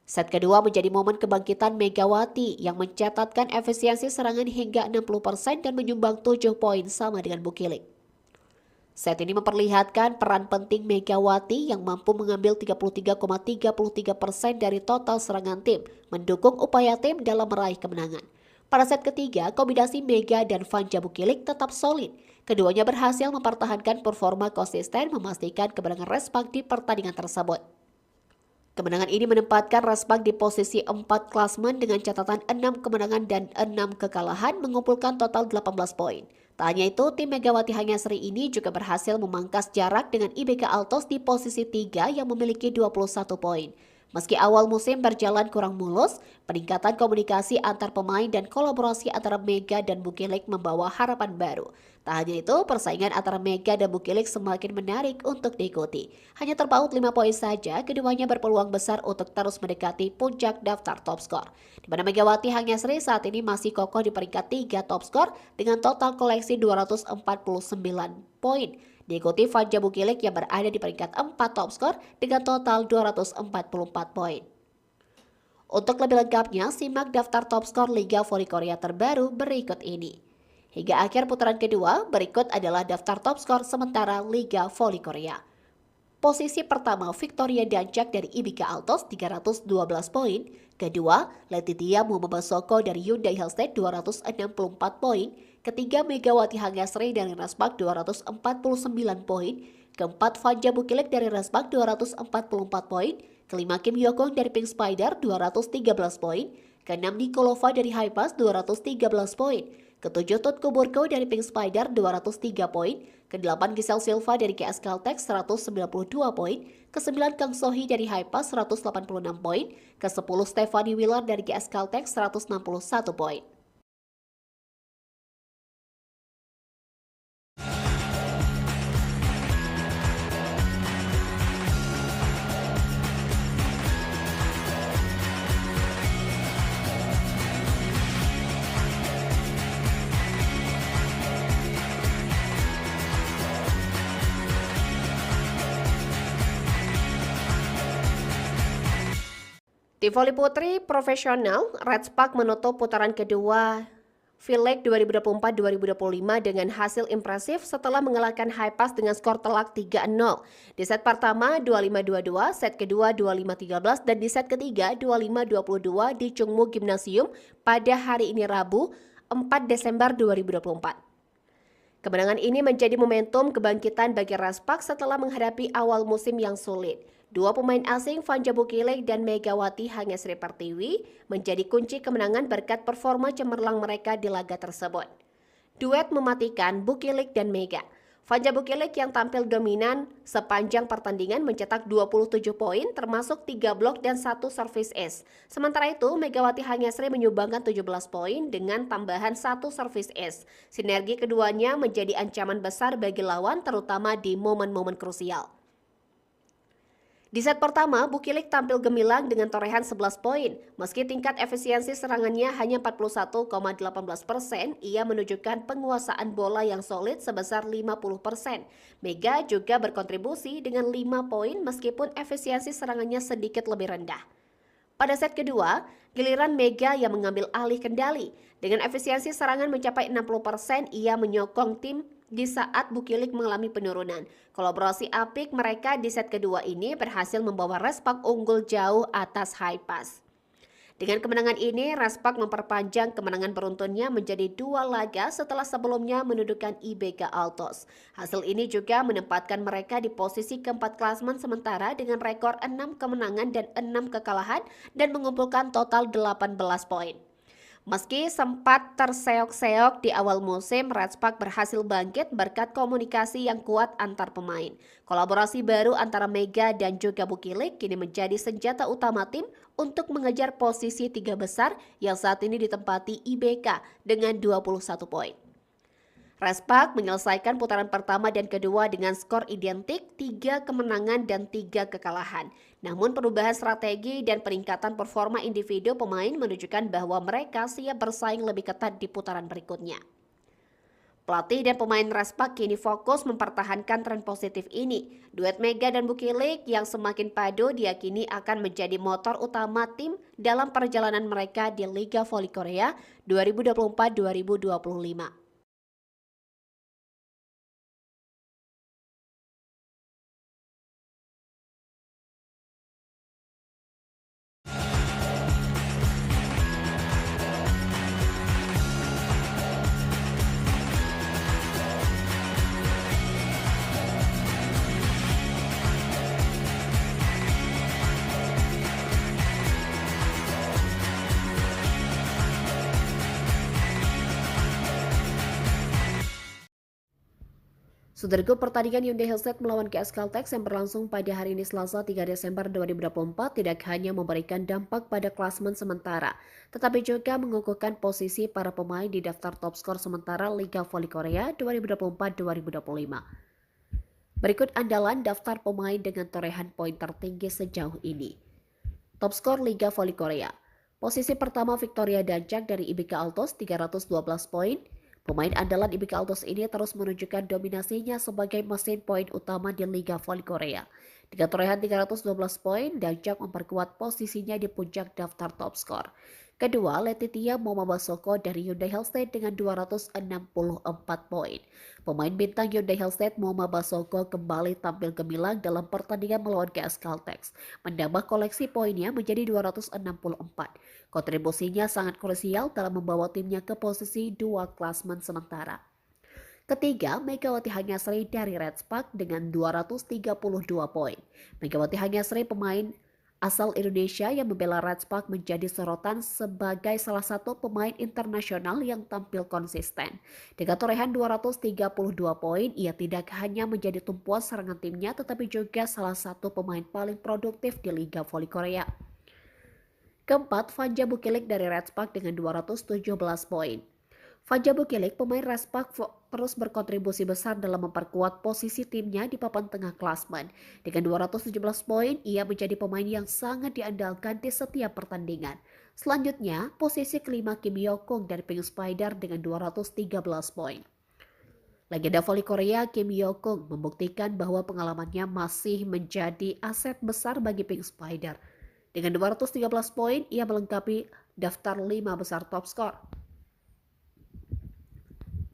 Set kedua menjadi momen kebangkitan Megawati yang mencatatkan efisiensi serangan hingga 60% dan menyumbang 7 poin sama dengan Bukilik. Set ini memperlihatkan peran penting Megawati yang mampu mengambil 33,33% dari total serangan tim, mendukung upaya tim dalam meraih kemenangan. Pada set ketiga, kombinasi Mega dan Vanja Bukilik tetap solid. Keduanya berhasil mempertahankan performa konsisten memastikan kemenangan Raspak di pertandingan tersebut. Kemenangan ini menempatkan Raspak di posisi 4 klasemen dengan catatan 6 kemenangan dan 6 kekalahan mengumpulkan total 18 poin. Tak hanya itu, tim Megawati Hanyasri ini juga berhasil memangkas jarak dengan IBK Altos di posisi 3 yang memiliki 21 poin. Meski awal musim berjalan kurang mulus, peningkatan komunikasi antar pemain dan kolaborasi antara Mega dan Bukilik membawa harapan baru. Tak hanya itu, persaingan antara Mega dan Bukilik semakin menarik untuk diikuti. Hanya terpaut 5 poin saja, keduanya berpeluang besar untuk terus mendekati puncak daftar top skor. Di mana Megawati Hanyasri saat ini masih kokoh di peringkat 3 top skor dengan total koleksi 249 poin. Diikuti Vanja Bukilik yang berada di peringkat 4 top skor dengan total 244 poin. Untuk lebih lengkapnya, simak daftar top skor Liga Voli Korea terbaru berikut ini. Hingga akhir putaran kedua, berikut adalah daftar top skor sementara Liga Voli Korea. Posisi pertama Victoria Dancak dari IBK Altos 312 poin. Kedua, Letitia Muhammad Soko dari Hyundai Hellstate 264 poin. Ketiga, Megawati Hanyasri dari Raspak 249 poin. Keempat, Vanja Bukilik dari Raspak 244 poin. Kelima, Kim Yokong dari Pink Spider 213 poin. Keenam, Nikolova dari Haipas 213 poin. Ketujuh, Tutku Burko dari Pink Spider 203 poin. Kedelapan, Giselle Silva dari GS Caltex 192 poin. Kesembilan, Kang Sohi dari Haipas 186 poin. Kesepuluh, Stephanie Wheeler dari GS Caltex 161 poin. Di voli putri profesional, Red Spark menutup putaran kedua V-League 2024-2025 dengan hasil impresif setelah mengalahkan Haipas dengan skor telak 3-0. Di set pertama 25-22, set kedua 25-13, dan di set ketiga 25-22 di Chungmu Gymnasium pada hari ini Rabu 4 Desember 2024. Kemenangan ini menjadi momentum kebangkitan bagi Red Spark setelah menghadapi awal musim yang sulit. Dua pemain asing Fanja Bukilek dan Megawati Hangesri Pertiwi menjadi kunci kemenangan berkat performa cemerlang mereka di laga tersebut. Duet mematikan Bukilek dan Mega. Fanja Bukilek yang tampil dominan sepanjang pertandingan mencetak 27 poin termasuk 3 blok dan 1 service ace. Sementara itu Megawati Hangesri menyumbangkan 17 poin dengan tambahan 1 service ace. Sinergi keduanya menjadi ancaman besar bagi lawan terutama di momen-momen krusial. Di set pertama, Bukilek tampil gemilang dengan torehan 11 poin. Meski tingkat efisiensi serangannya hanya 41,18%, ia menunjukkan penguasaan bola yang solid sebesar 50%. Mega juga berkontribusi dengan 5 poin meskipun efisiensi serangannya sedikit lebih rendah. Pada set kedua, giliran Mega yang mengambil alih kendali. Dengan efisiensi serangan mencapai 60%, ia menyokong tim di saat Bukilek mengalami penurunan. Kolaborasi apik mereka di set kedua ini berhasil membawa Red Spark unggul jauh atas Haipas. Dengan kemenangan ini, Red Spark memperpanjang kemenangan beruntunnya menjadi 2 laga setelah sebelumnya mendudukan IBK Altos. Hasil ini juga menempatkan mereka di posisi keempat klasemen sementara dengan rekor 6 kemenangan dan 6 kekalahan dan mengumpulkan total 18 poin. Meski sempat terseok-seok di awal musim, Red Spark berhasil bangkit berkat komunikasi yang kuat antar pemain. Kolaborasi baru antara Mega dan juga Bukilek kini menjadi senjata utama tim untuk mengejar posisi 3 besar yang saat ini ditempati IBK dengan 21 poin. Red Spark menyelesaikan putaran pertama dan kedua dengan skor identik 3 kemenangan dan 3 kekalahan. Namun perubahan strategi dan peningkatan performa individu pemain menunjukkan bahwa mereka siap bersaing lebih ketat di putaran berikutnya. Pelatih dan pemain Red Spark kini fokus mempertahankan tren positif ini. Duet Mega dan Bukilek yang semakin padu diyakini akan menjadi motor utama tim dalam perjalanan mereka di Liga Voli Korea 2024-2025. Saudaraku, pertandingan Hyundai Hellstate melawan KS Caltex yang berlangsung pada hari ini Selasa 3 Desember 2024 tidak hanya memberikan dampak pada klasemen sementara, tetapi juga mengukuhkan posisi para pemain di daftar top skor sementara Liga Voli Korea 2024-2025. Berikut andalan daftar pemain dengan torehan poin tertinggi sejauh ini. Top skor Liga Voli Korea. Posisi pertama Victoria Dancak dari IBK Altos 312 poin. Pemain andalan IBK Altos ini terus menunjukkan dominasinya sebagai mesin poin utama di Liga Voli Korea. Dengan torehan 312 poin, Dancak memperkuat posisinya di puncak daftar top skor. Kedua, Letitia Momabasoko dari Hyundai Hellstate dengan 264 poin. Pemain bintang Hyundai Hellstate Momabasoko kembali tampil gemilang dalam pertandingan melawan KS Caltex, menambah koleksi poinnya menjadi 264. Kontribusinya sangat krusial dalam membawa timnya ke posisi 2 klasemen sementara. Ketiga, Megawati Hangesri dari Red Spark dengan 232 poin. Megawati Hangesri pemain asal Indonesia yang membela Red Spark menjadi sorotan sebagai salah satu pemain internasional yang tampil konsisten. Dengan torehan 232 poin, ia tidak hanya menjadi tumpuan serangan timnya tetapi juga salah satu pemain paling produktif di Liga Voli Korea. Keempat, Fanja Bukilek dari Red Spark dengan 217 poin. Fanja Bukilek, pemain Red Spark, terus berkontribusi besar dalam memperkuat posisi timnya di papan tengah klasmen. Dengan 217 poin, ia menjadi pemain yang sangat diandalkan di setiap pertandingan. Selanjutnya, posisi kelima Kim Yokung dari Pink Spider dengan 213 poin. Legenda voli Korea Kim Yokung membuktikan bahwa pengalamannya masih menjadi aset besar bagi Pink Spider. Dengan 213 poin, ia melengkapi daftar 5 besar top skor.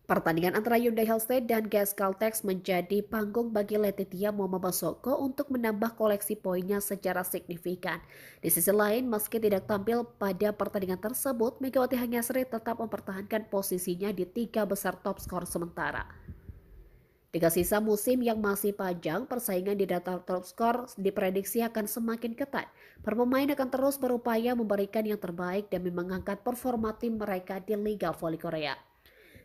Pertandingan antara Hyundai Hellstate dan GS Caltex menjadi panggung bagi Letitia Momobasoko untuk menambah koleksi poinnya secara signifikan. Di sisi lain, meski tidak tampil pada pertandingan tersebut, Megawati Hanyasri tetap mempertahankan posisinya di 3 besar top skor sementara. Dengan sisa musim yang masih panjang, persaingan di daftar top skor diprediksi akan semakin ketat. Para pemain akan terus berupaya memberikan yang terbaik demi mengangkat performa tim mereka di Liga Voli Korea.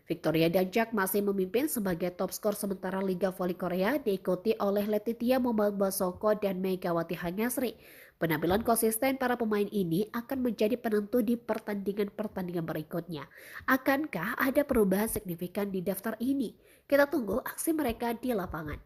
Victoria Danjak masih memimpin sebagai top skor sementara Liga Voli Korea, diikuti oleh Letitia Momobasoko dan Megawati Hanyasri. Penampilan konsisten para pemain ini akan menjadi penentu di pertandingan-pertandingan berikutnya. Akankah ada perubahan signifikan di daftar ini? Kita tunggu aksi mereka di lapangan.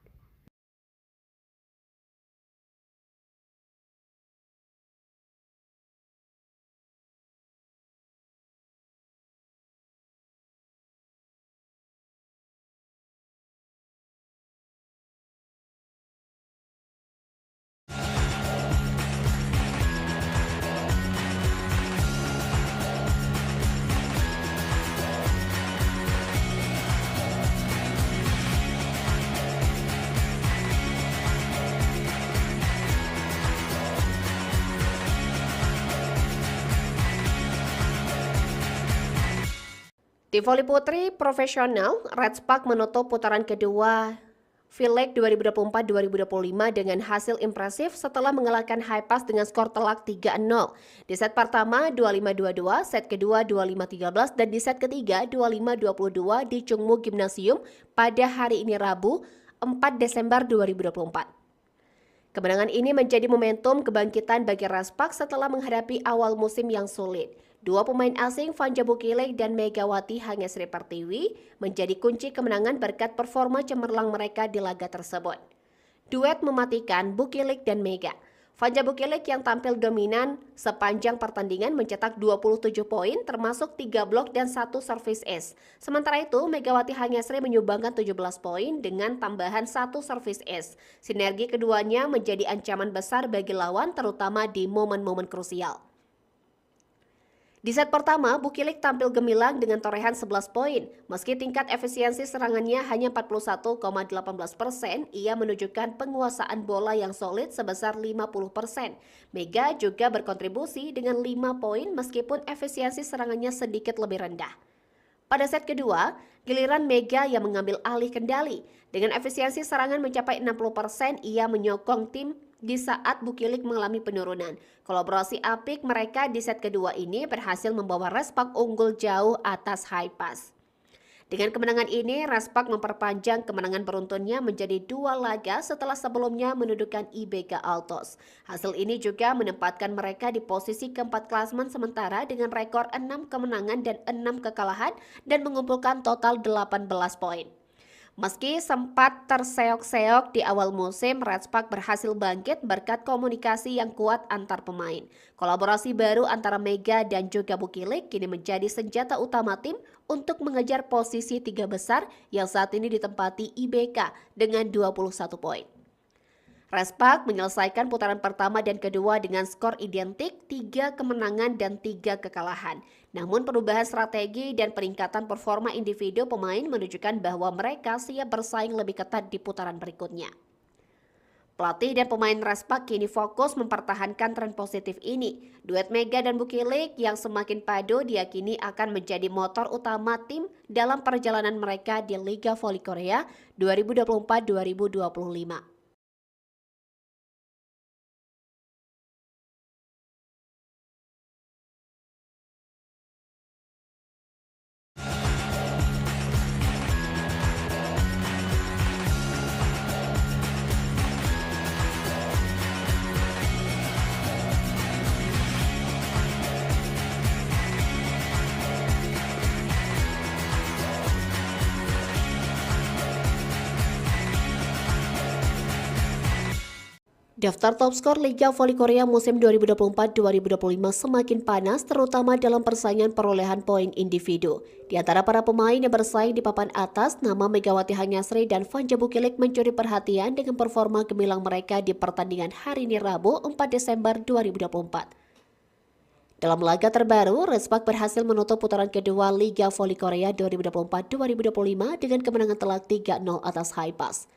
Di voli putri profesional, Red Spark menutup putaran kedua V-League 2024-2025 dengan hasil impresif setelah mengalahkan Hi-Pass dengan skor telak 3-0. Di set pertama 25-22, set kedua 25-13, dan di set ketiga 25-22 di Chungmu Gymnasium pada hari ini Rabu 4 Desember 2024. Kemenangan ini menjadi momentum kebangkitan bagi Red Spark setelah menghadapi awal musim yang sulit. Dua pemain asing Fanja Bukilek dan Megawati Hanyasri Pertiwi menjadi kunci kemenangan berkat performa cemerlang mereka di laga tersebut. Duet mematikan Bukilek dan Mega. Fanja Bukilek yang tampil dominan sepanjang pertandingan mencetak 27 poin termasuk 3 blok dan 1 service ace. Sementara itu Megawati Hanyasri menyumbangkan 17 poin dengan tambahan 1 service ace. Sinergi keduanya menjadi ancaman besar bagi lawan terutama di momen-momen krusial. Di set pertama, Bukilek tampil gemilang dengan torehan 11 poin. Meski tingkat efisiensi serangannya hanya 41,18%, ia menunjukkan penguasaan bola yang solid sebesar 50%. Mega juga berkontribusi dengan 5 poin meskipun efisiensi serangannya sedikit lebih rendah. Pada set kedua, giliran Mega yang mengambil alih kendali. Dengan efisiensi serangan mencapai 60%, ia menyokong tim di saat Bukilek mengalami penurunan. Kolaborasi apik mereka di set kedua ini berhasil membawa Red Spark unggul jauh atas Hi-Pass. Dengan kemenangan ini, Red Spark memperpanjang kemenangan beruntunnya menjadi 2 laga setelah sebelumnya mendudukan IBK Altos. Hasil ini juga menempatkan mereka di posisi keempat klasemen sementara dengan rekor 6 kemenangan dan 6 kekalahan dan mengumpulkan total 18 poin. Meski sempat terseok-seok di awal musim, Red Spark berhasil bangkit berkat komunikasi yang kuat antar pemain. Kolaborasi baru antara Mega dan juga Bukilek kini menjadi senjata utama tim untuk mengejar posisi 3 besar yang saat ini ditempati IBK dengan 21 poin. Red Spark menyelesaikan putaran pertama dan kedua dengan skor identik 3 kemenangan dan 3 kekalahan. Namun perubahan strategi dan peningkatan performa individu pemain menunjukkan bahwa mereka siap bersaing lebih ketat di putaran berikutnya. Pelatih dan pemain Red Spark kini fokus mempertahankan tren positif ini. Duet Mega dan Bukilek yang semakin padu diyakini akan menjadi motor utama tim dalam perjalanan mereka di Liga Voli Korea 2024-2025. Daftar top skor Liga Voli Korea musim 2024-2025 semakin panas, terutama dalam persaingan perolehan poin individu. Di antara para pemain yang bersaing di papan atas, nama Megawati Hangyasri dan Fanja Bukilik mencuri perhatian dengan performa gemilang mereka di pertandingan hari ini Rabu 4 Desember 2024. Dalam laga terbaru, Respak berhasil menutup putaran kedua Liga Voli Korea 2024-2025 dengan kemenangan telak 3-0 atas Haipas.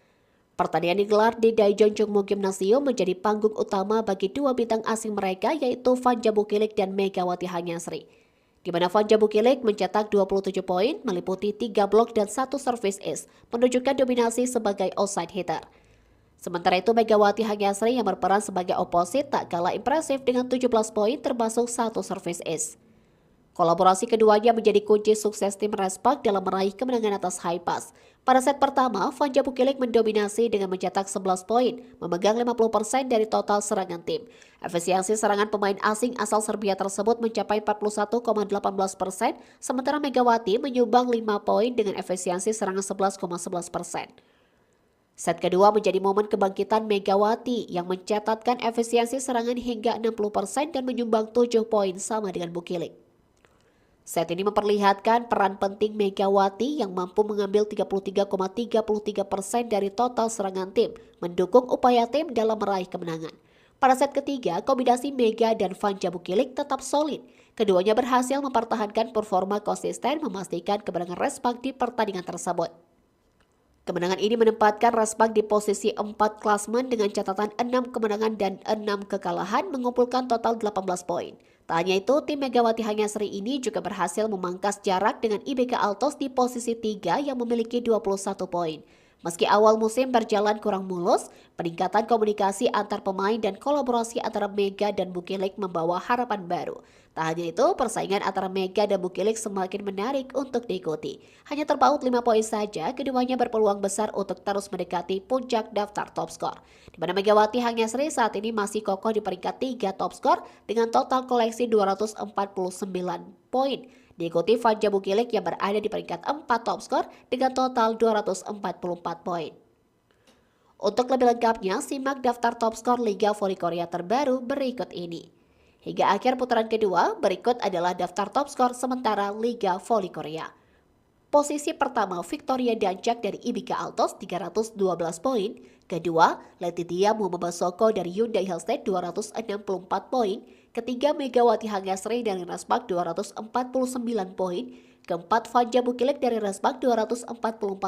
Pertandingan digelar di Daejeon Jongmu Gymnasium menjadi panggung utama bagi dua bintang asing mereka yaitu Fanja Bukilik dan Megawati Hangyasri. Di mana Fanja Bukilik mencetak 27 poin, meliputi 3 blok dan 1 service ace, menunjukkan dominasi sebagai outside hitter. Sementara itu Megawati Hangyasri yang berperan sebagai oposit tak kalah impresif dengan 17 poin termasuk 1 service ace. Kolaborasi keduanya menjadi kunci sukses tim Respak dalam meraih kemenangan atas Haipas. Pada set pertama, Fanja Bukilik mendominasi dengan mencetak 11 poin, memegang 50% dari total serangan tim. Efisiensi serangan pemain asing asal Serbia tersebut mencapai 41,18%, sementara Megawati menyumbang 5 poin dengan efisiensi serangan 11,11%. Set kedua menjadi momen kebangkitan Megawati yang mencatatkan efisiensi serangan hingga 60% dan menyumbang 7 poin sama dengan Bukilik. Set ini memperlihatkan peran penting Megawati yang mampu mengambil 33,33% dari total serangan tim, mendukung upaya tim dalam meraih kemenangan. Pada set ketiga, kombinasi Mega dan Fanja Bukilik tetap solid. Keduanya berhasil mempertahankan performa konsisten memastikan kemenangan Respak di pertandingan tersebut. Kemenangan ini menempatkan Respak di posisi 4 klasmen dengan catatan 6 kemenangan dan 6 kekalahan mengumpulkan total 18 poin. Tak hanya itu, tim Megawati Hangyasri ini juga berhasil memangkas jarak dengan IBK Altos di posisi 3 yang memiliki 21 poin. Meski awal musim berjalan kurang mulus, peningkatan komunikasi antar pemain dan kolaborasi antara Mega dan Bukilik membawa harapan baru. Tak hanya itu, persaingan antara Mega dan Bukilik semakin menarik untuk diikuti. Hanya terpaut 5 poin saja, keduanya berpeluang besar untuk terus mendekati puncak daftar top skor. Di mana Megawati Hangyasri saat ini masih kokoh di peringkat 3 top skor dengan total koleksi 249 poin. Diikuti Fanja Bukilik yang berada di peringkat 4 top skor dengan total 244 poin. Untuk lebih lengkapnya, simak daftar top skor Liga Voli Korea terbaru berikut ini. Hingga akhir putaran kedua, berikut adalah daftar top skor sementara Liga Voli Korea. Posisi pertama Victoria Dancak dari IBK Altos 312 poin. Kedua, Letitia Muhammad dari Hyundai Hellstate 264 poin. Ketiga, Megawati Hangyasri dari Respak 249 poin. Keempat, Fanja Bukilik dari Respak 244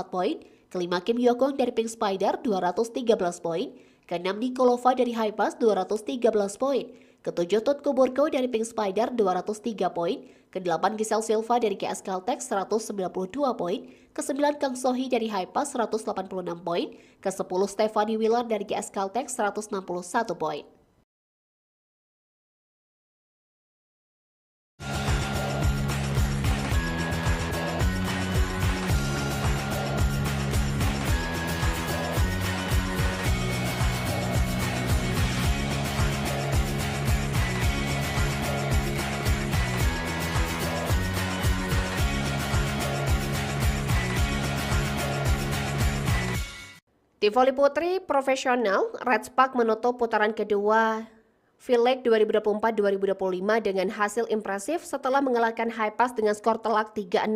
poin. Kelima, Kim Yokong dari Pink Spider 213 poin. Keenam, Nikolova dari Haipas 213 poin. Ketujuh, Tutku Burko dari Pink Spider 203 poin. Kedelapan, Giselle Silva dari GS Caltex 192 poin. Kesembilan, Kang Sohi dari Haipas 186 poin. Kesepuluh, Stephanie Wheeler dari GS Caltex 161 poin. Di voli putri profesional, Respak menutup putaran kedua V-League 2024-2025 dengan hasil impresif setelah mengalahkan Haipas dengan skor telak 3-0.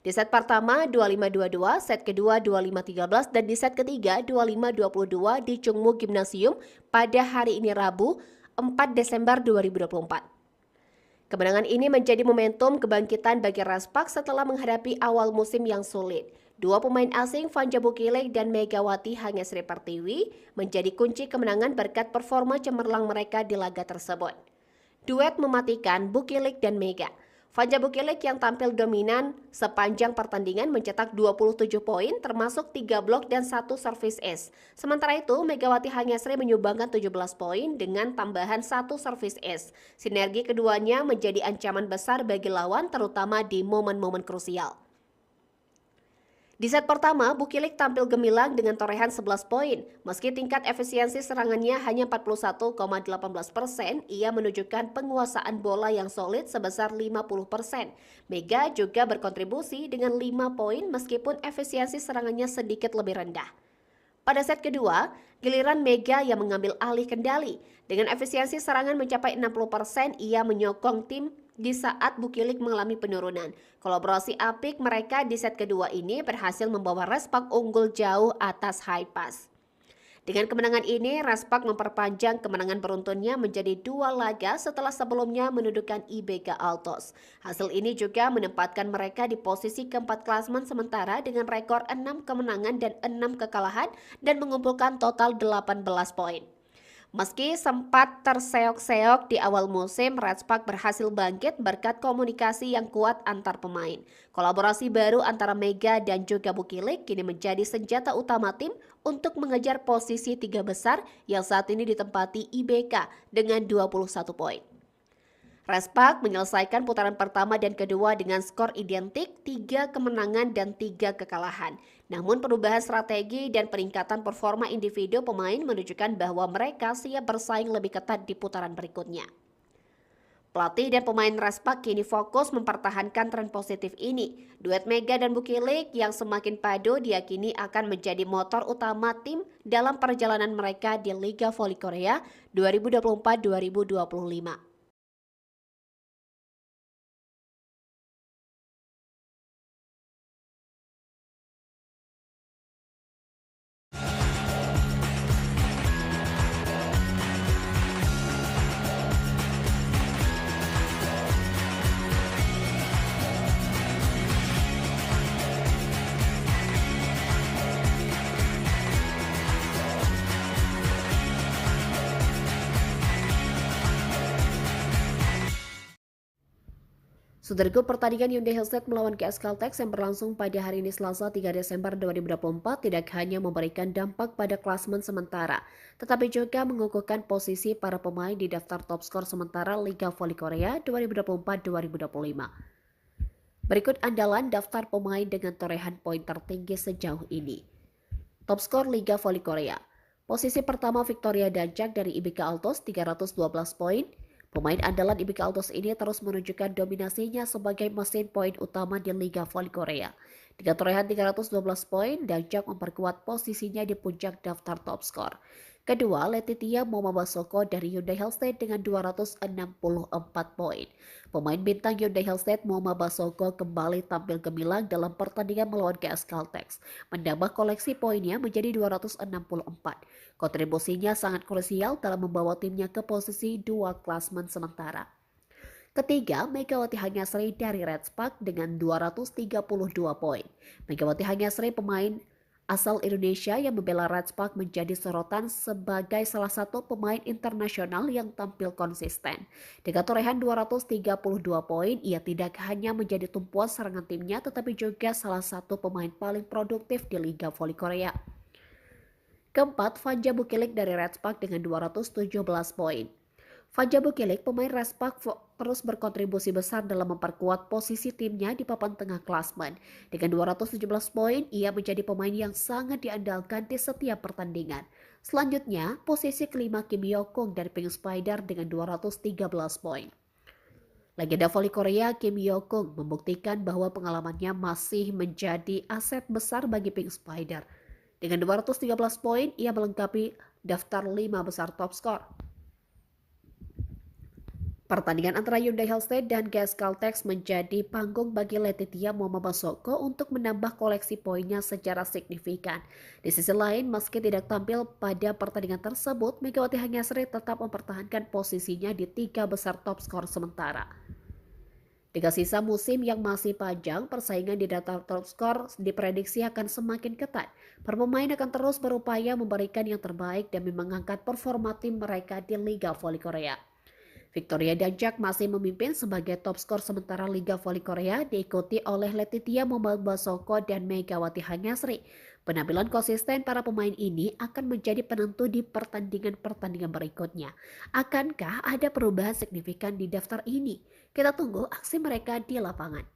Di set pertama 25-22, set kedua 25-13, dan di set ketiga 25-22 di Jongmu Gymnasium pada hari ini Rabu 4 Desember 2024. Kemenangan ini menjadi momentum kebangkitan bagi Respak setelah menghadapi awal musim yang sulit. Dua pemain asing Fanja Bukilik dan Megawati Hangyasri Pertiwi menjadi kunci kemenangan berkat performa cemerlang mereka di laga tersebut. Duet mematikan Bukilik dan Mega. Fanja Bukilik yang tampil dominan sepanjang pertandingan mencetak 27 poin termasuk 3 blok dan 1 service ace. Sementara itu Megawati Hangyasri menyumbangkan 17 poin dengan tambahan 1 service ace. Sinergi keduanya menjadi ancaman besar bagi lawan terutama di momen-momen krusial. Di set pertama, Bukilik tampil gemilang dengan torehan 11 poin. Meski tingkat efisiensi serangannya hanya 41,18%, ia menunjukkan penguasaan bola yang solid sebesar 50%. Mega juga berkontribusi dengan 5 poin meskipun efisiensi serangannya sedikit lebih rendah. Pada set kedua, giliran Mega yang mengambil alih kendali. Dengan efisiensi serangan mencapai 60%, ia menyokong tim di saat Bukilik mengalami penurunan. Kolaborasi apik mereka di set kedua ini berhasil membawa Respak unggul jauh atas Haipas. Dengan kemenangan ini, Respak memperpanjang kemenangan beruntunnya menjadi 2 laga setelah sebelumnya menundukkan IBK Altos. Hasil ini juga menempatkan mereka di posisi keempat klasemen sementara dengan rekor 6 kemenangan dan 6 kekalahan dan mengumpulkan total 18 poin. Meski sempat terseok-seok di awal musim, Respak berhasil bangkit berkat komunikasi yang kuat antar pemain. Kolaborasi baru antara Mega dan juga Bukilik kini menjadi senjata utama tim untuk mengejar posisi 3 besar yang saat ini ditempati IBK dengan 21 poin. Respak menyelesaikan putaran pertama dan kedua dengan skor identik, 3 kemenangan dan 3 kekalahan. Namun perubahan strategi dan peningkatan performa individu pemain menunjukkan bahwa mereka siap bersaing lebih ketat di putaran berikutnya. Pelatih dan pemain Respak kini fokus mempertahankan tren positif ini. Duet Mega dan Bukilik yang semakin padu diyakini akan menjadi motor utama tim dalam perjalanan mereka di Liga Voli Korea 2024-2025. Saudaraku, pertandingan Hyundai Hellstate melawan KS Caltex yang berlangsung pada hari ini Selasa 3 Desember 2024 tidak hanya memberikan dampak pada klasemen sementara, tetapi juga mengukuhkan posisi para pemain di daftar top skor sementara Liga Voli Korea 2024-2025. Berikut andalan daftar pemain dengan torehan poin tertinggi sejauh ini. Top skor Liga Voli Korea. Posisi pertama Victoria Dancak dari IBK Altos 312 poin. Pemain andalan IBK Altos ini terus menunjukkan dominasinya sebagai mesin poin utama di Liga Voli Korea. Dengan torehan 312 poin, Dancak memperkuat posisinya di puncak daftar top skor. Kedua, Letitia Momabasoko dari Hyundai Hellstate dengan 264 poin. Pemain bintang Hyundai Hellstate Momabasoko kembali tampil gemilang dalam pertandingan melawan KS Caltex, menambah koleksi poinnya menjadi 264. Kontribusinya sangat krusial dalam membawa timnya ke posisi 2 klasemen sementara. Ketiga, Megawati Hanyasri dari Respak dengan 232 poin. Megawati Hanyasri pemain asal Indonesia yang membela Respak menjadi sorotan sebagai salah satu pemain internasional yang tampil konsisten. Dengan torehan 232 poin, ia tidak hanya menjadi tumpuan serangan timnya tetapi juga salah satu pemain paling produktif di Liga Voli Korea. Keempat, Vanja Bukilik dari Respak dengan 217 poin. Vanja Bukilik, pemain Respak, terus berkontribusi besar dalam memperkuat posisi timnya di papan tengah klasmen. Dengan 217 poin, ia menjadi pemain yang sangat diandalkan di setiap pertandingan. Selanjutnya, posisi kelima Kim Yokung dari Pink Spider dengan 213 poin. Legenda voli Korea Kim Yokung membuktikan bahwa pengalamannya masih menjadi aset besar bagi Pink Spider. Dengan 213 poin, ia melengkapi daftar 5 besar top skor. Pertandingan antara Hyundai Hellstate dan KS Caltex menjadi panggung bagi Letitia Momabasoko untuk menambah koleksi poinnya secara signifikan. Di sisi lain, meski tidak tampil pada pertandingan tersebut, Megawati Hanyasri tetap mempertahankan posisinya di 3 besar top skor sementara. Dengan sisa musim yang masih panjang, persaingan di daftar top skor diprediksi akan semakin ketat. Para pemain akan terus berupaya memberikan yang terbaik demi mengangkat performa tim mereka di Liga Voli Korea. Victoria Dancak masih memimpin sebagai top skor sementara Liga Voli Korea, diikuti oleh Letitia Momabasoko dan Megawati Hanyasri. Penampilan konsisten para pemain ini akan menjadi penentu di pertandingan-pertandingan berikutnya. Akankah ada perubahan signifikan di daftar ini? Kita tunggu aksi mereka di lapangan.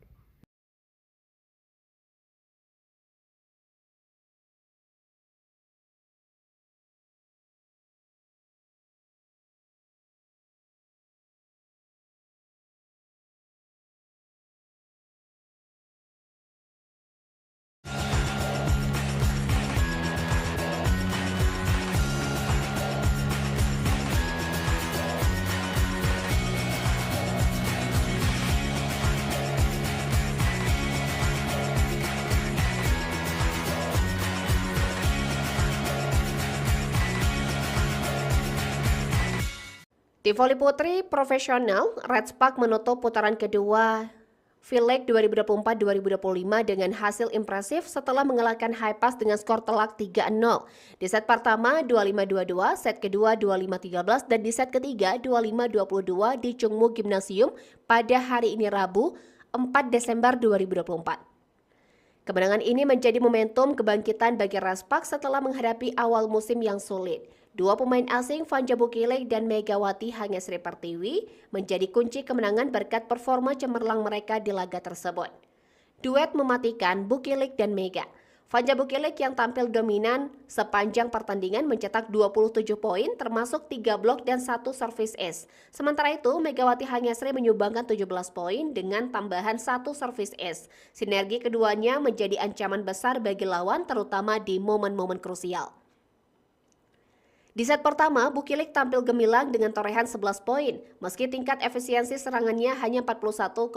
Di voli putri profesional, Red Spark menutup putaran kedua V-League 2024-2025 dengan hasil impresif setelah mengalahkan Hi-Pass dengan skor telak 3-0. Di set pertama 25-22, set kedua 25-13, dan di set ketiga 25-22 di Chungmu Gymnasium pada hari ini Rabu 4 Desember 2024. Kemenangan ini menjadi momentum kebangkitan bagi Red Spark setelah menghadapi awal musim yang sulit. Dua pemain asing Vanja Bukilek dan Megawati Hangesri Pertiwi menjadi kunci kemenangan berkat performa cemerlang mereka di laga tersebut. Duet mematikan Bukilek dan Mega. Vanja Bukilek yang tampil dominan sepanjang pertandingan mencetak 27 poin termasuk 3 blok dan 1 servis ace. Sementara itu Megawati Hangesri menyumbangkan 17 poin dengan tambahan 1 servis ace. Sinergi keduanya menjadi ancaman besar bagi lawan terutama di momen-momen krusial. Di set pertama, Bukilek tampil gemilang dengan torehan 11 poin. Meski tingkat efisiensi serangannya hanya 41,18%,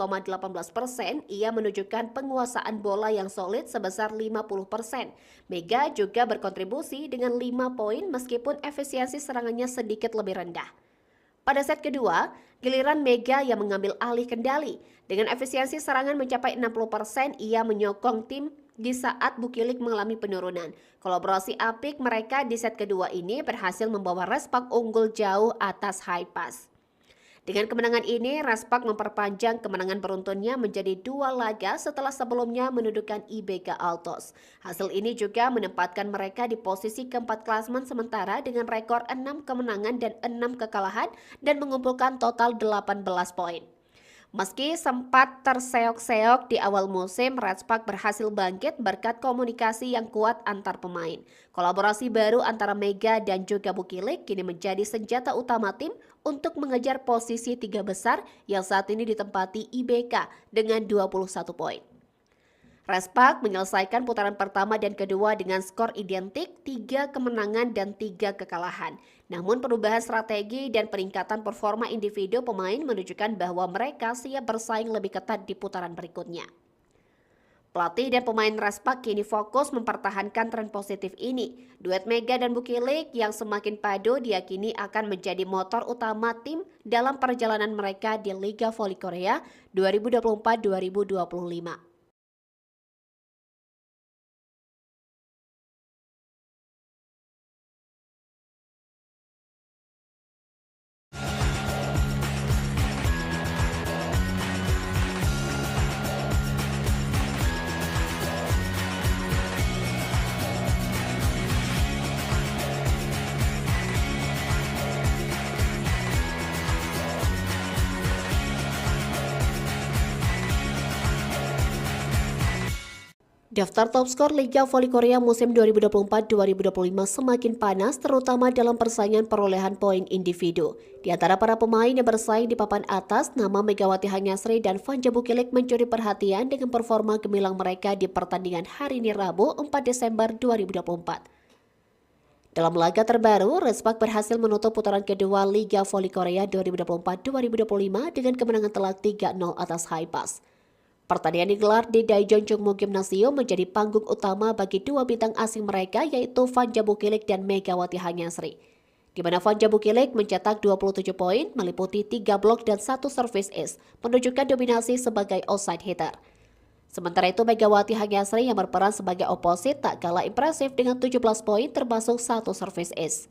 ia menunjukkan penguasaan bola yang solid sebesar 50%. Mega juga berkontribusi dengan 5 poin meskipun efisiensi serangannya sedikit lebih rendah. Pada set kedua, giliran Mega yang mengambil alih kendali. Dengan efisiensi serangan mencapai 60%, ia menyokong tim di saat Bukilek mengalami penurunan. Kolaborasi apik mereka di set kedua ini berhasil membawa Red Spark unggul jauh atas Hi-Pass. Dengan kemenangan ini, Red Spark memperpanjang kemenangan beruntunnya menjadi 2 laga setelah sebelumnya mendudukan IBK Altos. Hasil ini juga menempatkan mereka di posisi keempat klasemen sementara dengan rekor 6 kemenangan dan 6 kekalahan dan mengumpulkan total 18 poin. Meski sempat terseok-seok di awal musim, Red Spark berhasil bangkit berkat komunikasi yang kuat antar pemain. Kolaborasi baru antara Mega dan juga Bukilek kini menjadi senjata utama tim untuk mengejar posisi 3 besar yang saat ini ditempati IBK dengan 21 poin. Red Spark menyelesaikan putaran pertama dan kedua dengan skor identik 3 kemenangan dan 3 kekalahan. Namun perubahan strategi dan peningkatan performa individu pemain menunjukkan bahwa mereka siap bersaing lebih ketat di putaran berikutnya. Pelatih dan pemain Red Spark kini fokus mempertahankan tren positif ini. Duet Mega dan Bukilek yang semakin padu diyakini akan menjadi motor utama tim dalam perjalanan mereka di Liga Voli Korea 2024-2025. Daftar top skor Liga Voli Korea musim 2024-2025 semakin panas terutama dalam persaingan perolehan poin individu. Di antara para pemain yang bersaing di papan atas, nama Megawati Hangesri dan Vanja Bukilek mencuri perhatian dengan performa gemilang mereka di pertandingan hari ini Rabu 4 Desember 2024. Dalam laga terbaru, Red Spark berhasil menutup putaran kedua Liga Voli Korea 2024-2025 dengan kemenangan telak 3-0 atas Hi-Pass. Pertandingan digelar di Daejeon Chungmu Gymnasium menjadi panggung utama bagi dua bintang asing mereka yaitu Vanja Bukilek dan Megawati Hangesri. Di mana Vanja Bukilek mencetak 27 poin, meliputi 3 blok dan 1 service ace, menunjukkan dominasi sebagai outside hitter. Sementara itu Megawati Hangesri yang berperan sebagai oposit tak kalah impresif dengan 17 poin termasuk 1 service ace.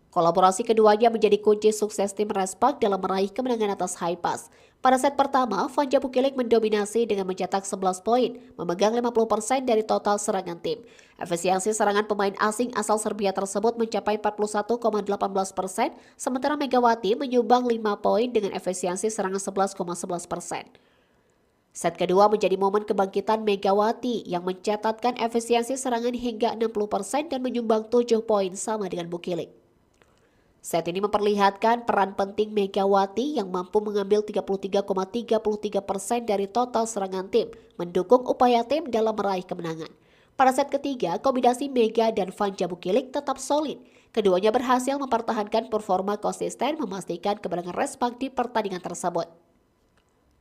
Kolaborasi keduanya menjadi kunci sukses tim Red Spark dalam meraih kemenangan atas Hi-Pass. Pada set pertama, Vanja Bukilek mendominasi dengan mencetak 11 poin, memegang 50% dari total serangan tim. Efisiensi serangan pemain asing asal Serbia tersebut mencapai 41,18%, sementara Megawati menyumbang 5 poin dengan efisiensi serangan 11,11%. Set kedua menjadi momen kebangkitan Megawati yang mencatatkan efisiensi serangan hingga 60% dan menyumbang 7 poin sama dengan Bukilek. Set ini memperlihatkan peran penting Megawati yang mampu mengambil 33,33% dari total serangan tim, mendukung upaya tim dalam meraih kemenangan. Pada set ketiga, kombinasi Mega dan Vanja Bukilek tetap solid. Keduanya berhasil mempertahankan performa konsisten memastikan kemenangan Red Spark di pertandingan tersebut.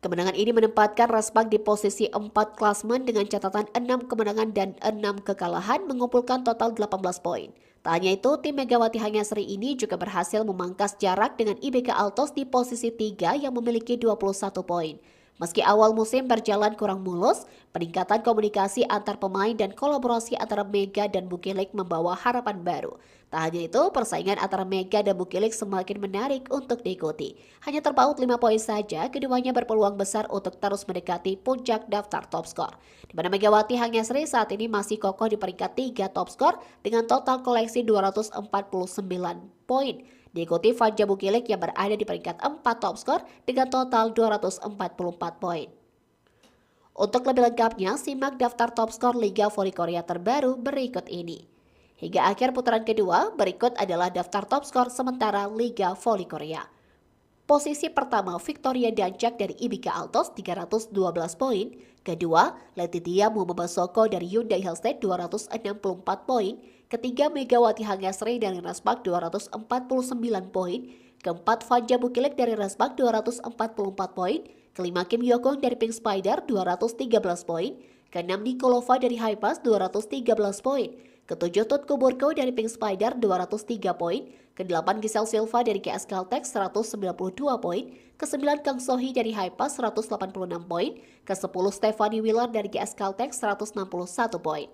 Kemenangan ini menempatkan Red Spark di posisi 4 klasemen dengan catatan 6 kemenangan dan 6 kekalahan mengumpulkan total 18 poin. Tak hanya itu, tim Megawati Hanyasri ini juga berhasil memangkas jarak dengan IBK Altos di posisi 3 yang memiliki 21 poin. Meski awal musim berjalan kurang mulus, peningkatan komunikasi antar pemain dan kolaborasi antara Mega dan Bukilik membawa harapan baru. Tak hanya itu, persaingan antara Mega dan Bukilik semakin menarik untuk diikuti. Hanya terpaut 5 poin saja, keduanya berpeluang besar untuk terus mendekati puncak daftar top skor. Di mana Megawati Hanyasri saat ini masih kokoh di peringkat 3 top skor dengan total koleksi 249 poin. Diikuti Fanja Bukilik yang berada di peringkat 4 top skor dengan total 244 poin. Untuk lebih lengkapnya, simak daftar top skor Liga Voli Korea terbaru berikut ini. Hingga akhir putaran kedua, berikut adalah daftar top skor sementara Liga Voli Korea. Posisi pertama Victoria Dancak dari IBK Altos 312 poin. Kedua, Letitia Muhammad Soko dari Hyundai Hellstead 264 poin. Ketiga, Megawati Hanyasri dari Raspak 249 poin. Keempat, Fanja Bukilik dari Raspak 244 poin. Kelima, Kim Yokong dari Pink Spider 213 poin. Keenam, Nikolova dari Hypas 213 poin. Ketujuh, Tutku Burko dari Pink Spider 203 poin. Kedelapan, Giselle Silva dari GS Caltex 192 poin. Kesembilan, Kang Sohi dari Hypas 186 poin. Kesepuluh, Stephanie Wheeler dari GS Caltex 161 poin.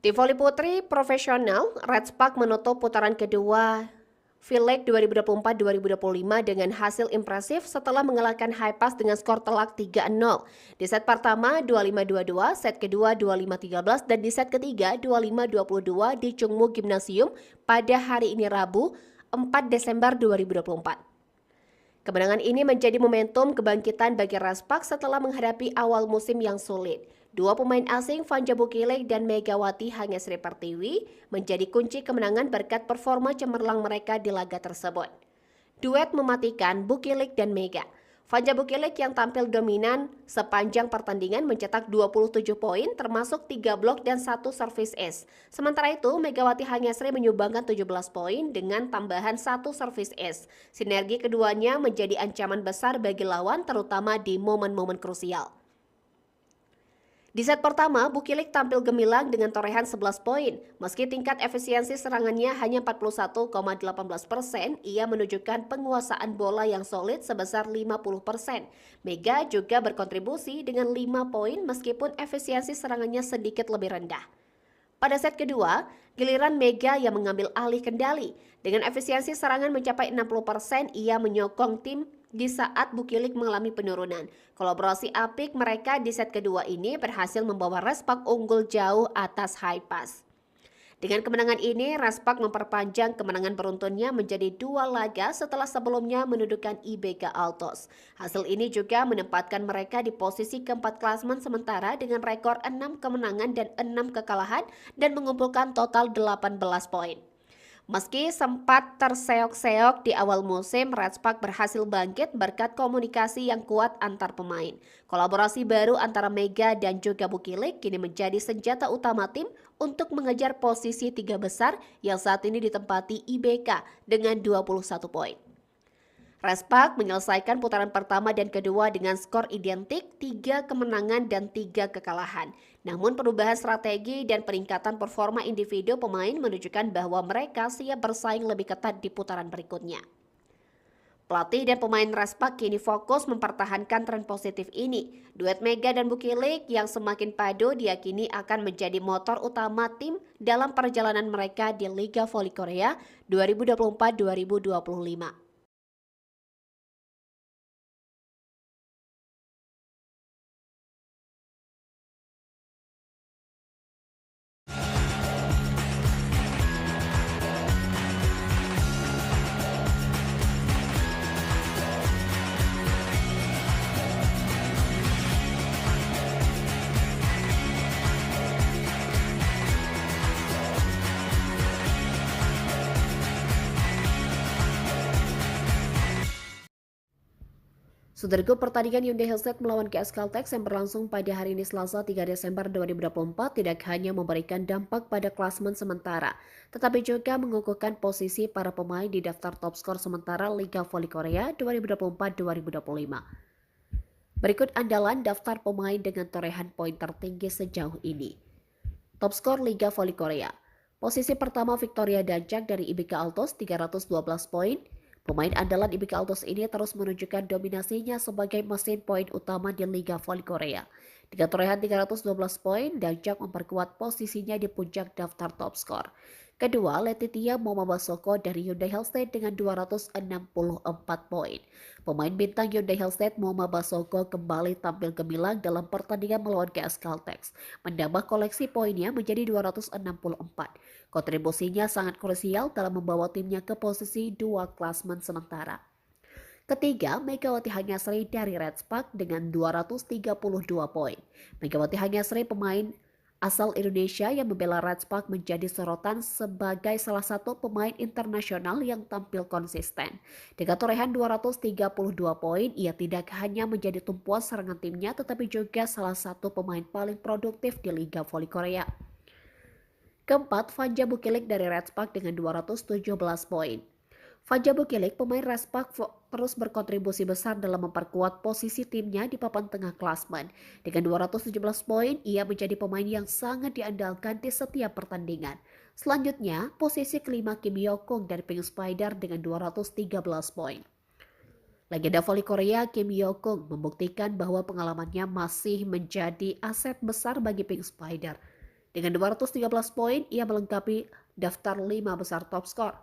Di voli putri profesional, Red Spark menutup putaran kedua V-League 2024-2025 dengan hasil impresif setelah mengalahkan Hypas dengan skor telak 3-0. Di set pertama 25-22, set kedua 25-13, dan di set ketiga 25-22 di Chungmu Gymnasium pada hari ini Rabu 4 Desember 2024. Kemenangan ini menjadi momentum kebangkitan bagi Red Spark setelah menghadapi awal musim yang sulit. Dua pemain asing Fanja Bukilik dan Megawati Hanyasri Pertiwi menjadi kunci kemenangan berkat performa cemerlang mereka di laga tersebut. Duet mematikan Bukilik dan Mega. Fanja Bukilik yang tampil dominan sepanjang pertandingan mencetak 27 poin termasuk 3 blok dan 1 service ace. Sementara itu Megawati Hanyasri menyumbangkan 17 poin dengan tambahan 1 service ace. Sinergi keduanya menjadi ancaman besar bagi lawan terutama di momen-momen krusial. Di set pertama, Bukilik tampil gemilang dengan torehan 11 poin. Meski tingkat efisiensi serangannya hanya 41,18%, ia menunjukkan penguasaan bola yang solid sebesar 50%. Mega juga berkontribusi dengan 5 poin meskipun efisiensi serangannya sedikit lebih rendah. Pada set kedua, giliran Mega yang mengambil alih kendali. Dengan efisiensi serangan mencapai 60%, ia menyokong tim di saat Bukilik mengalami penurunan. Kolaborasi apik mereka di set kedua ini berhasil membawa Red Spark unggul jauh atas Hypas. Dengan kemenangan ini, Red Spark memperpanjang kemenangan beruntunnya menjadi 2 laga setelah sebelumnya mendudukan IBK Altos. Hasil ini juga menempatkan mereka di posisi keempat klasemen sementara dengan rekor 6 kemenangan dan 6 kekalahan dan mengumpulkan total 18 poin. Meski sempat terseok-seok di awal musim, Red Spark berhasil bangkit berkat komunikasi yang kuat antar pemain. Kolaborasi baru antara Mega dan juga Bukilik kini menjadi senjata utama tim untuk mengejar posisi 3 besar yang saat ini ditempati IBK dengan 21 poin. Red Spark menyelesaikan putaran pertama dan kedua dengan skor identik 3 kemenangan dan 3 kekalahan. Namun perubahan strategi dan peningkatan performa individu pemain menunjukkan bahwa mereka siap bersaing lebih ketat di putaran berikutnya. Pelatih dan pemain Red Spark kini fokus mempertahankan tren positif ini. Duet Mega dan Bukilik yang semakin padu diyakini akan menjadi motor utama tim dalam perjalanan mereka di Liga Voli Korea 2024-2025. Saudaraku, pertandingan Hyundai Hellstate melawan GS Caltex yang berlangsung pada hari ini Selasa 3 Desember 2024 tidak hanya memberikan dampak pada klasemen sementara, tetapi juga mengukuhkan posisi para pemain di daftar top skor sementara Liga Voli Korea 2024-2025. Berikut andalan daftar pemain dengan torehan poin tertinggi sejauh ini. Top skor Liga Voli Korea. Posisi pertama Victoria Dancak dari IBK Altos 312 poin. Pemain andalan IBK Altos ini terus menunjukkan dominasinya sebagai mesin poin utama di Liga Voli Korea. Dengan torehan 312 poin, Dancak memperkuat posisinya di puncak daftar top skor. Kedua, Letitia Momabasoko dari Hyundai Hellstate dengan 264 poin. Pemain bintang Hyundai Hellstate Momabasoko kembali tampil gemilang dalam pertandingan melawan GS Caltex, menambah koleksi poinnya menjadi 264. Kontribusinya sangat krusial dalam membawa timnya ke posisi 2 klasemen sementara. Ketiga, Megawati Hanyasri dari Red Spark dengan 232 poin. Megawati Hanyasri pemain asal Indonesia yang membela Red Spark menjadi sorotan sebagai salah satu pemain internasional yang tampil konsisten. Dengan torehan 232 poin, ia tidak hanya menjadi tumpuan serangan timnya tetapi juga salah satu pemain paling produktif di Liga Voli Korea. Keempat, Vanja Bukilik dari Red Spark dengan 217 poin. Vanja Bukilik, pemain Red Spark, terus berkontribusi besar dalam memperkuat posisi timnya di papan tengah klasmen. Dengan 217 poin, ia menjadi pemain yang sangat diandalkan di setiap pertandingan. Selanjutnya, posisi kelima Kim Yo-kung dari Pink Spider dengan 213 poin. Legenda voli Korea Kim Yo-kung membuktikan bahwa pengalamannya masih menjadi aset besar bagi Pink Spider. Dengan 213 poin, ia melengkapi daftar 5 besar top skor.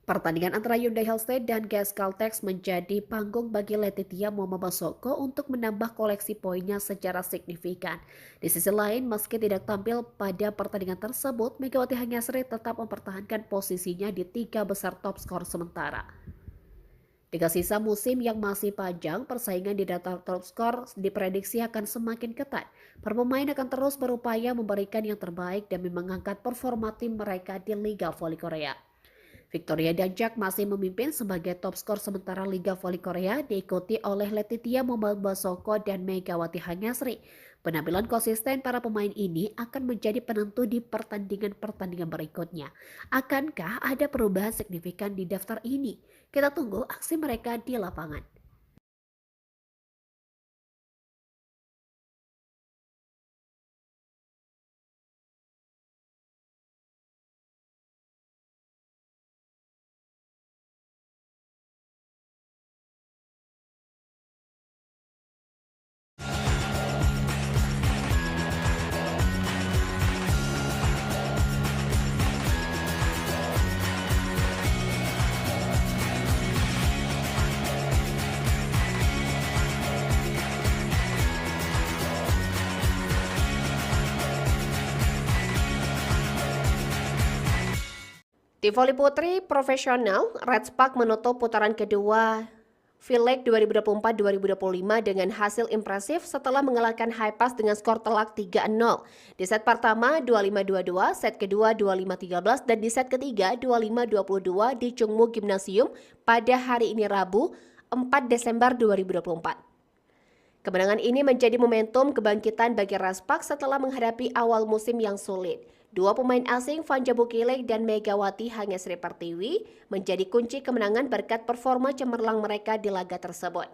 Pertandingan antara Hyundai Hellstate dan GS Caltex menjadi panggung bagi Letitia Momabasoko untuk menambah koleksi poinnya secara signifikan. Di sisi lain, meski tidak tampil pada pertandingan tersebut, Megawati Hanyasri tetap mempertahankan posisinya di 3 besar top skor sementara. Dengan sisa musim yang masih panjang, persaingan di daftar top skor diprediksi akan semakin ketat. Para pemain akan terus berupaya memberikan yang terbaik demi mengangkat performa tim mereka di Liga Voli Korea. Victoria Dancak masih memimpin sebagai top skor sementara Liga Voli Korea, diikuti oleh Letitia Momabasoko dan Megawati Hanyasri. Penampilan konsisten para pemain ini akan menjadi penentu di pertandingan-pertandingan berikutnya. Akankah ada perubahan signifikan di daftar ini? Kita tunggu aksi mereka di lapangan. Di voli putri profesional, Red Spark menutup putaran kedua V-League 2024-2025 dengan hasil impresif setelah mengalahkan Hi-Pass dengan skor telak 3-0. Di set pertama 25-22, set kedua 25-13, dan di set ketiga 25-22 di Chungmu Gymnasium pada hari ini Rabu 4 Desember 2024. Kemenangan ini menjadi momentum kebangkitan bagi Red Spark setelah menghadapi awal musim yang sulit. Dua pemain asing Vanja Bukilik dan Megawati Hanyasri Pertiwi menjadi kunci kemenangan berkat performa cemerlang mereka di laga tersebut.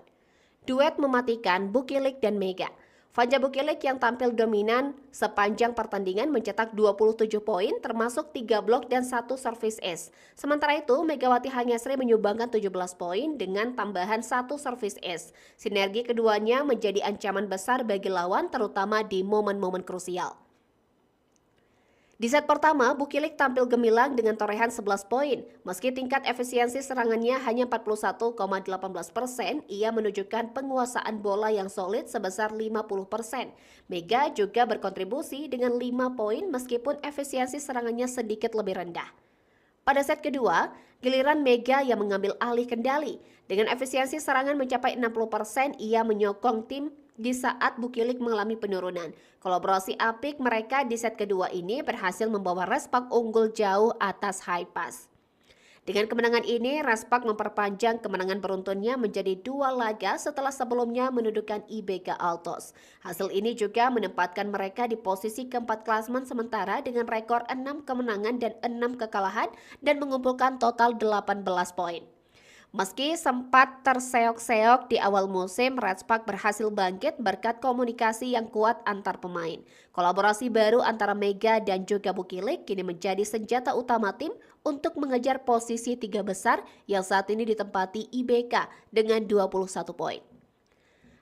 Duet mematikan Bukilik dan Mega. Vanja Bukilik yang tampil dominan sepanjang pertandingan mencetak 27 poin termasuk 3 blok dan 1 service ace. Sementara itu Megawati Hanyasri menyumbangkan 17 poin dengan tambahan 1 service ace. Sinergi keduanya menjadi ancaman besar bagi lawan terutama di momen-momen krusial. Di set pertama, Bukilik tampil gemilang dengan torehan 11 poin. Meski tingkat efisiensi serangannya hanya 41,18%, ia menunjukkan penguasaan bola yang solid sebesar 50%. Mega juga berkontribusi dengan 5 poin meskipun efisiensi serangannya sedikit lebih rendah. Pada set kedua, giliran Mega yang mengambil alih kendali. Dengan efisiensi serangan mencapai 60%, ia menyokong tim di saat Bukilik mengalami penurunan. Kolaborasi apik mereka di set kedua ini berhasil membawa Red Spark unggul jauh atas Hi-Pass. Dengan kemenangan ini, Respak memperpanjang kemenangan beruntunnya menjadi 2 laga setelah sebelumnya mendudukan IBK Altos. Hasil ini juga menempatkan mereka di posisi keempat klasemen sementara dengan rekor 6 kemenangan dan 6 kekalahan dan mengumpulkan total 18 poin. Meski sempat terseok-seok di awal musim, Respak berhasil bangkit berkat komunikasi yang kuat antar pemain. Kolaborasi baru antara Mega dan juga Bukilik kini menjadi senjata utama tim untuk mengejar posisi 3 besar yang saat ini ditempati IBK dengan 21 poin.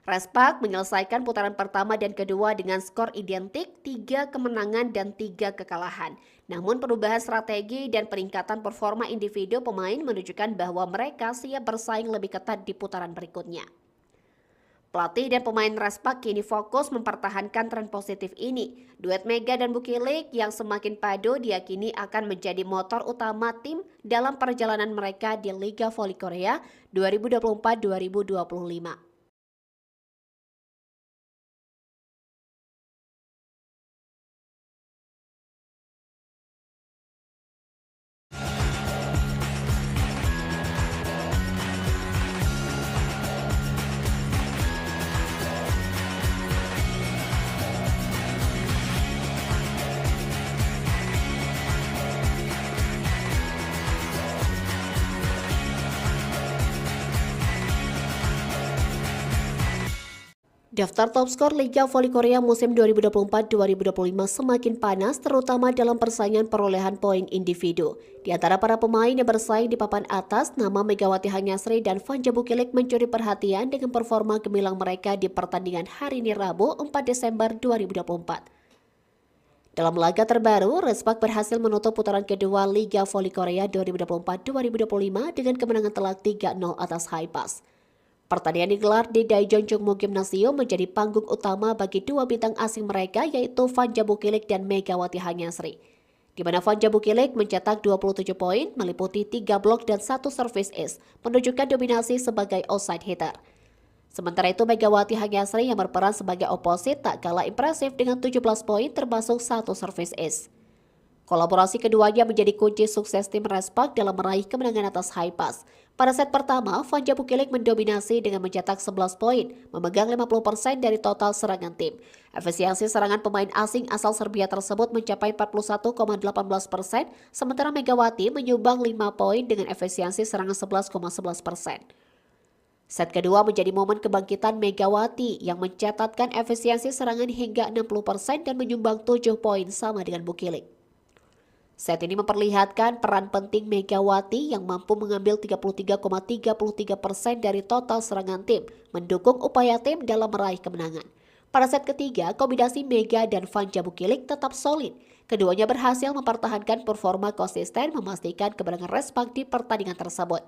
Respak menyelesaikan putaran pertama dan kedua dengan skor identik 3 kemenangan dan 3 kekalahan. Namun perubahan strategi dan peningkatan performa individu pemain menunjukkan bahwa mereka siap bersaing lebih ketat di putaran berikutnya. Pelatih dan pemain Respak kini fokus mempertahankan tren positif ini. Duet Mega dan Bukilik yang semakin padu diyakini akan menjadi motor utama tim dalam perjalanan mereka di Liga Voli Korea 2024-2025. Daftar top skor Liga Voli Korea musim 2024-2025 semakin panas terutama dalam persaingan perolehan poin individu. Di antara para pemain yang bersaing di papan atas, nama Megawati Hanyasri dan Vanja Bukilik mencuri perhatian dengan performa gemilang mereka di pertandingan hari ini Rabu 4 Desember 2024. Dalam laga terbaru, Respak berhasil menutup putaran kedua Liga Voli Korea 2024-2025 dengan kemenangan telak 3-0 atas Haipas. Pertandingan digelar di Daejeonjongmu Gymnasium menjadi panggung utama bagi dua bintang asing mereka yaitu Vanja Bukilik dan Megawati Hanyasri. Di mana Vanja Bukilik mencetak 27 poin, meliputi 3 blok dan 1 service ace, menunjukkan dominasi sebagai outside hitter. Sementara itu Megawati Hanyasri yang berperan sebagai oposit tak kalah impresif dengan 17 poin termasuk 1 service ace. Kolaborasi keduanya menjadi kunci sukses tim Respak dalam meraih kemenangan atas Haipas. Pada set pertama, Vanja Bukilik mendominasi dengan mencetak 11 poin, memegang 50% dari total serangan tim. Efisiensi serangan pemain asing asal Serbia tersebut mencapai 41,18%, sementara Megawati menyumbang 5 poin dengan efisiensi serangan 11,11%. Set kedua menjadi momen kebangkitan Megawati yang mencatatkan efisiensi serangan hingga 60% dan menyumbang 7 poin sama dengan Bukilik. Set ini memperlihatkan peran penting Megawati yang mampu mengambil 33,33% dari total serangan tim, mendukung upaya tim dalam meraih kemenangan. Pada set ketiga, kombinasi Mega dan Vanja Bukilik tetap solid. Keduanya berhasil mempertahankan performa konsisten memastikan kemenangan Respak di pertandingan tersebut.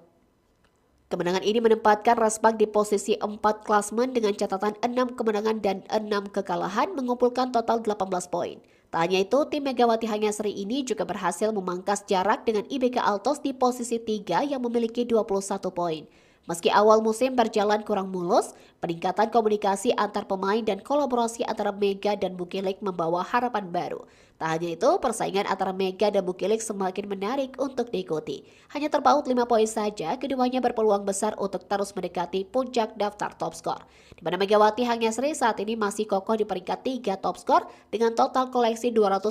Kemenangan ini menempatkan Respak di posisi 4 klasemen dengan catatan 6 kemenangan dan 6 kekalahan mengumpulkan total 18 poin. Tak hanya itu, tim Megawati Hanyasri ini juga berhasil memangkas jarak dengan IBK Altos di posisi 3 yang memiliki 21 poin. Meski awal musim berjalan kurang mulus, peningkatan komunikasi antar pemain dan kolaborasi antara Mega dan Bukilik membawa harapan baru. Tak hanya itu, persaingan antara Mega dan Bukilik semakin menarik untuk diikuti. Hanya terpaut 5 poin saja, keduanya berpeluang besar untuk terus mendekati puncak daftar top skor. Di mana Megawati Hanyasri saat ini masih kokoh di peringkat 3 top skor dengan total koleksi 200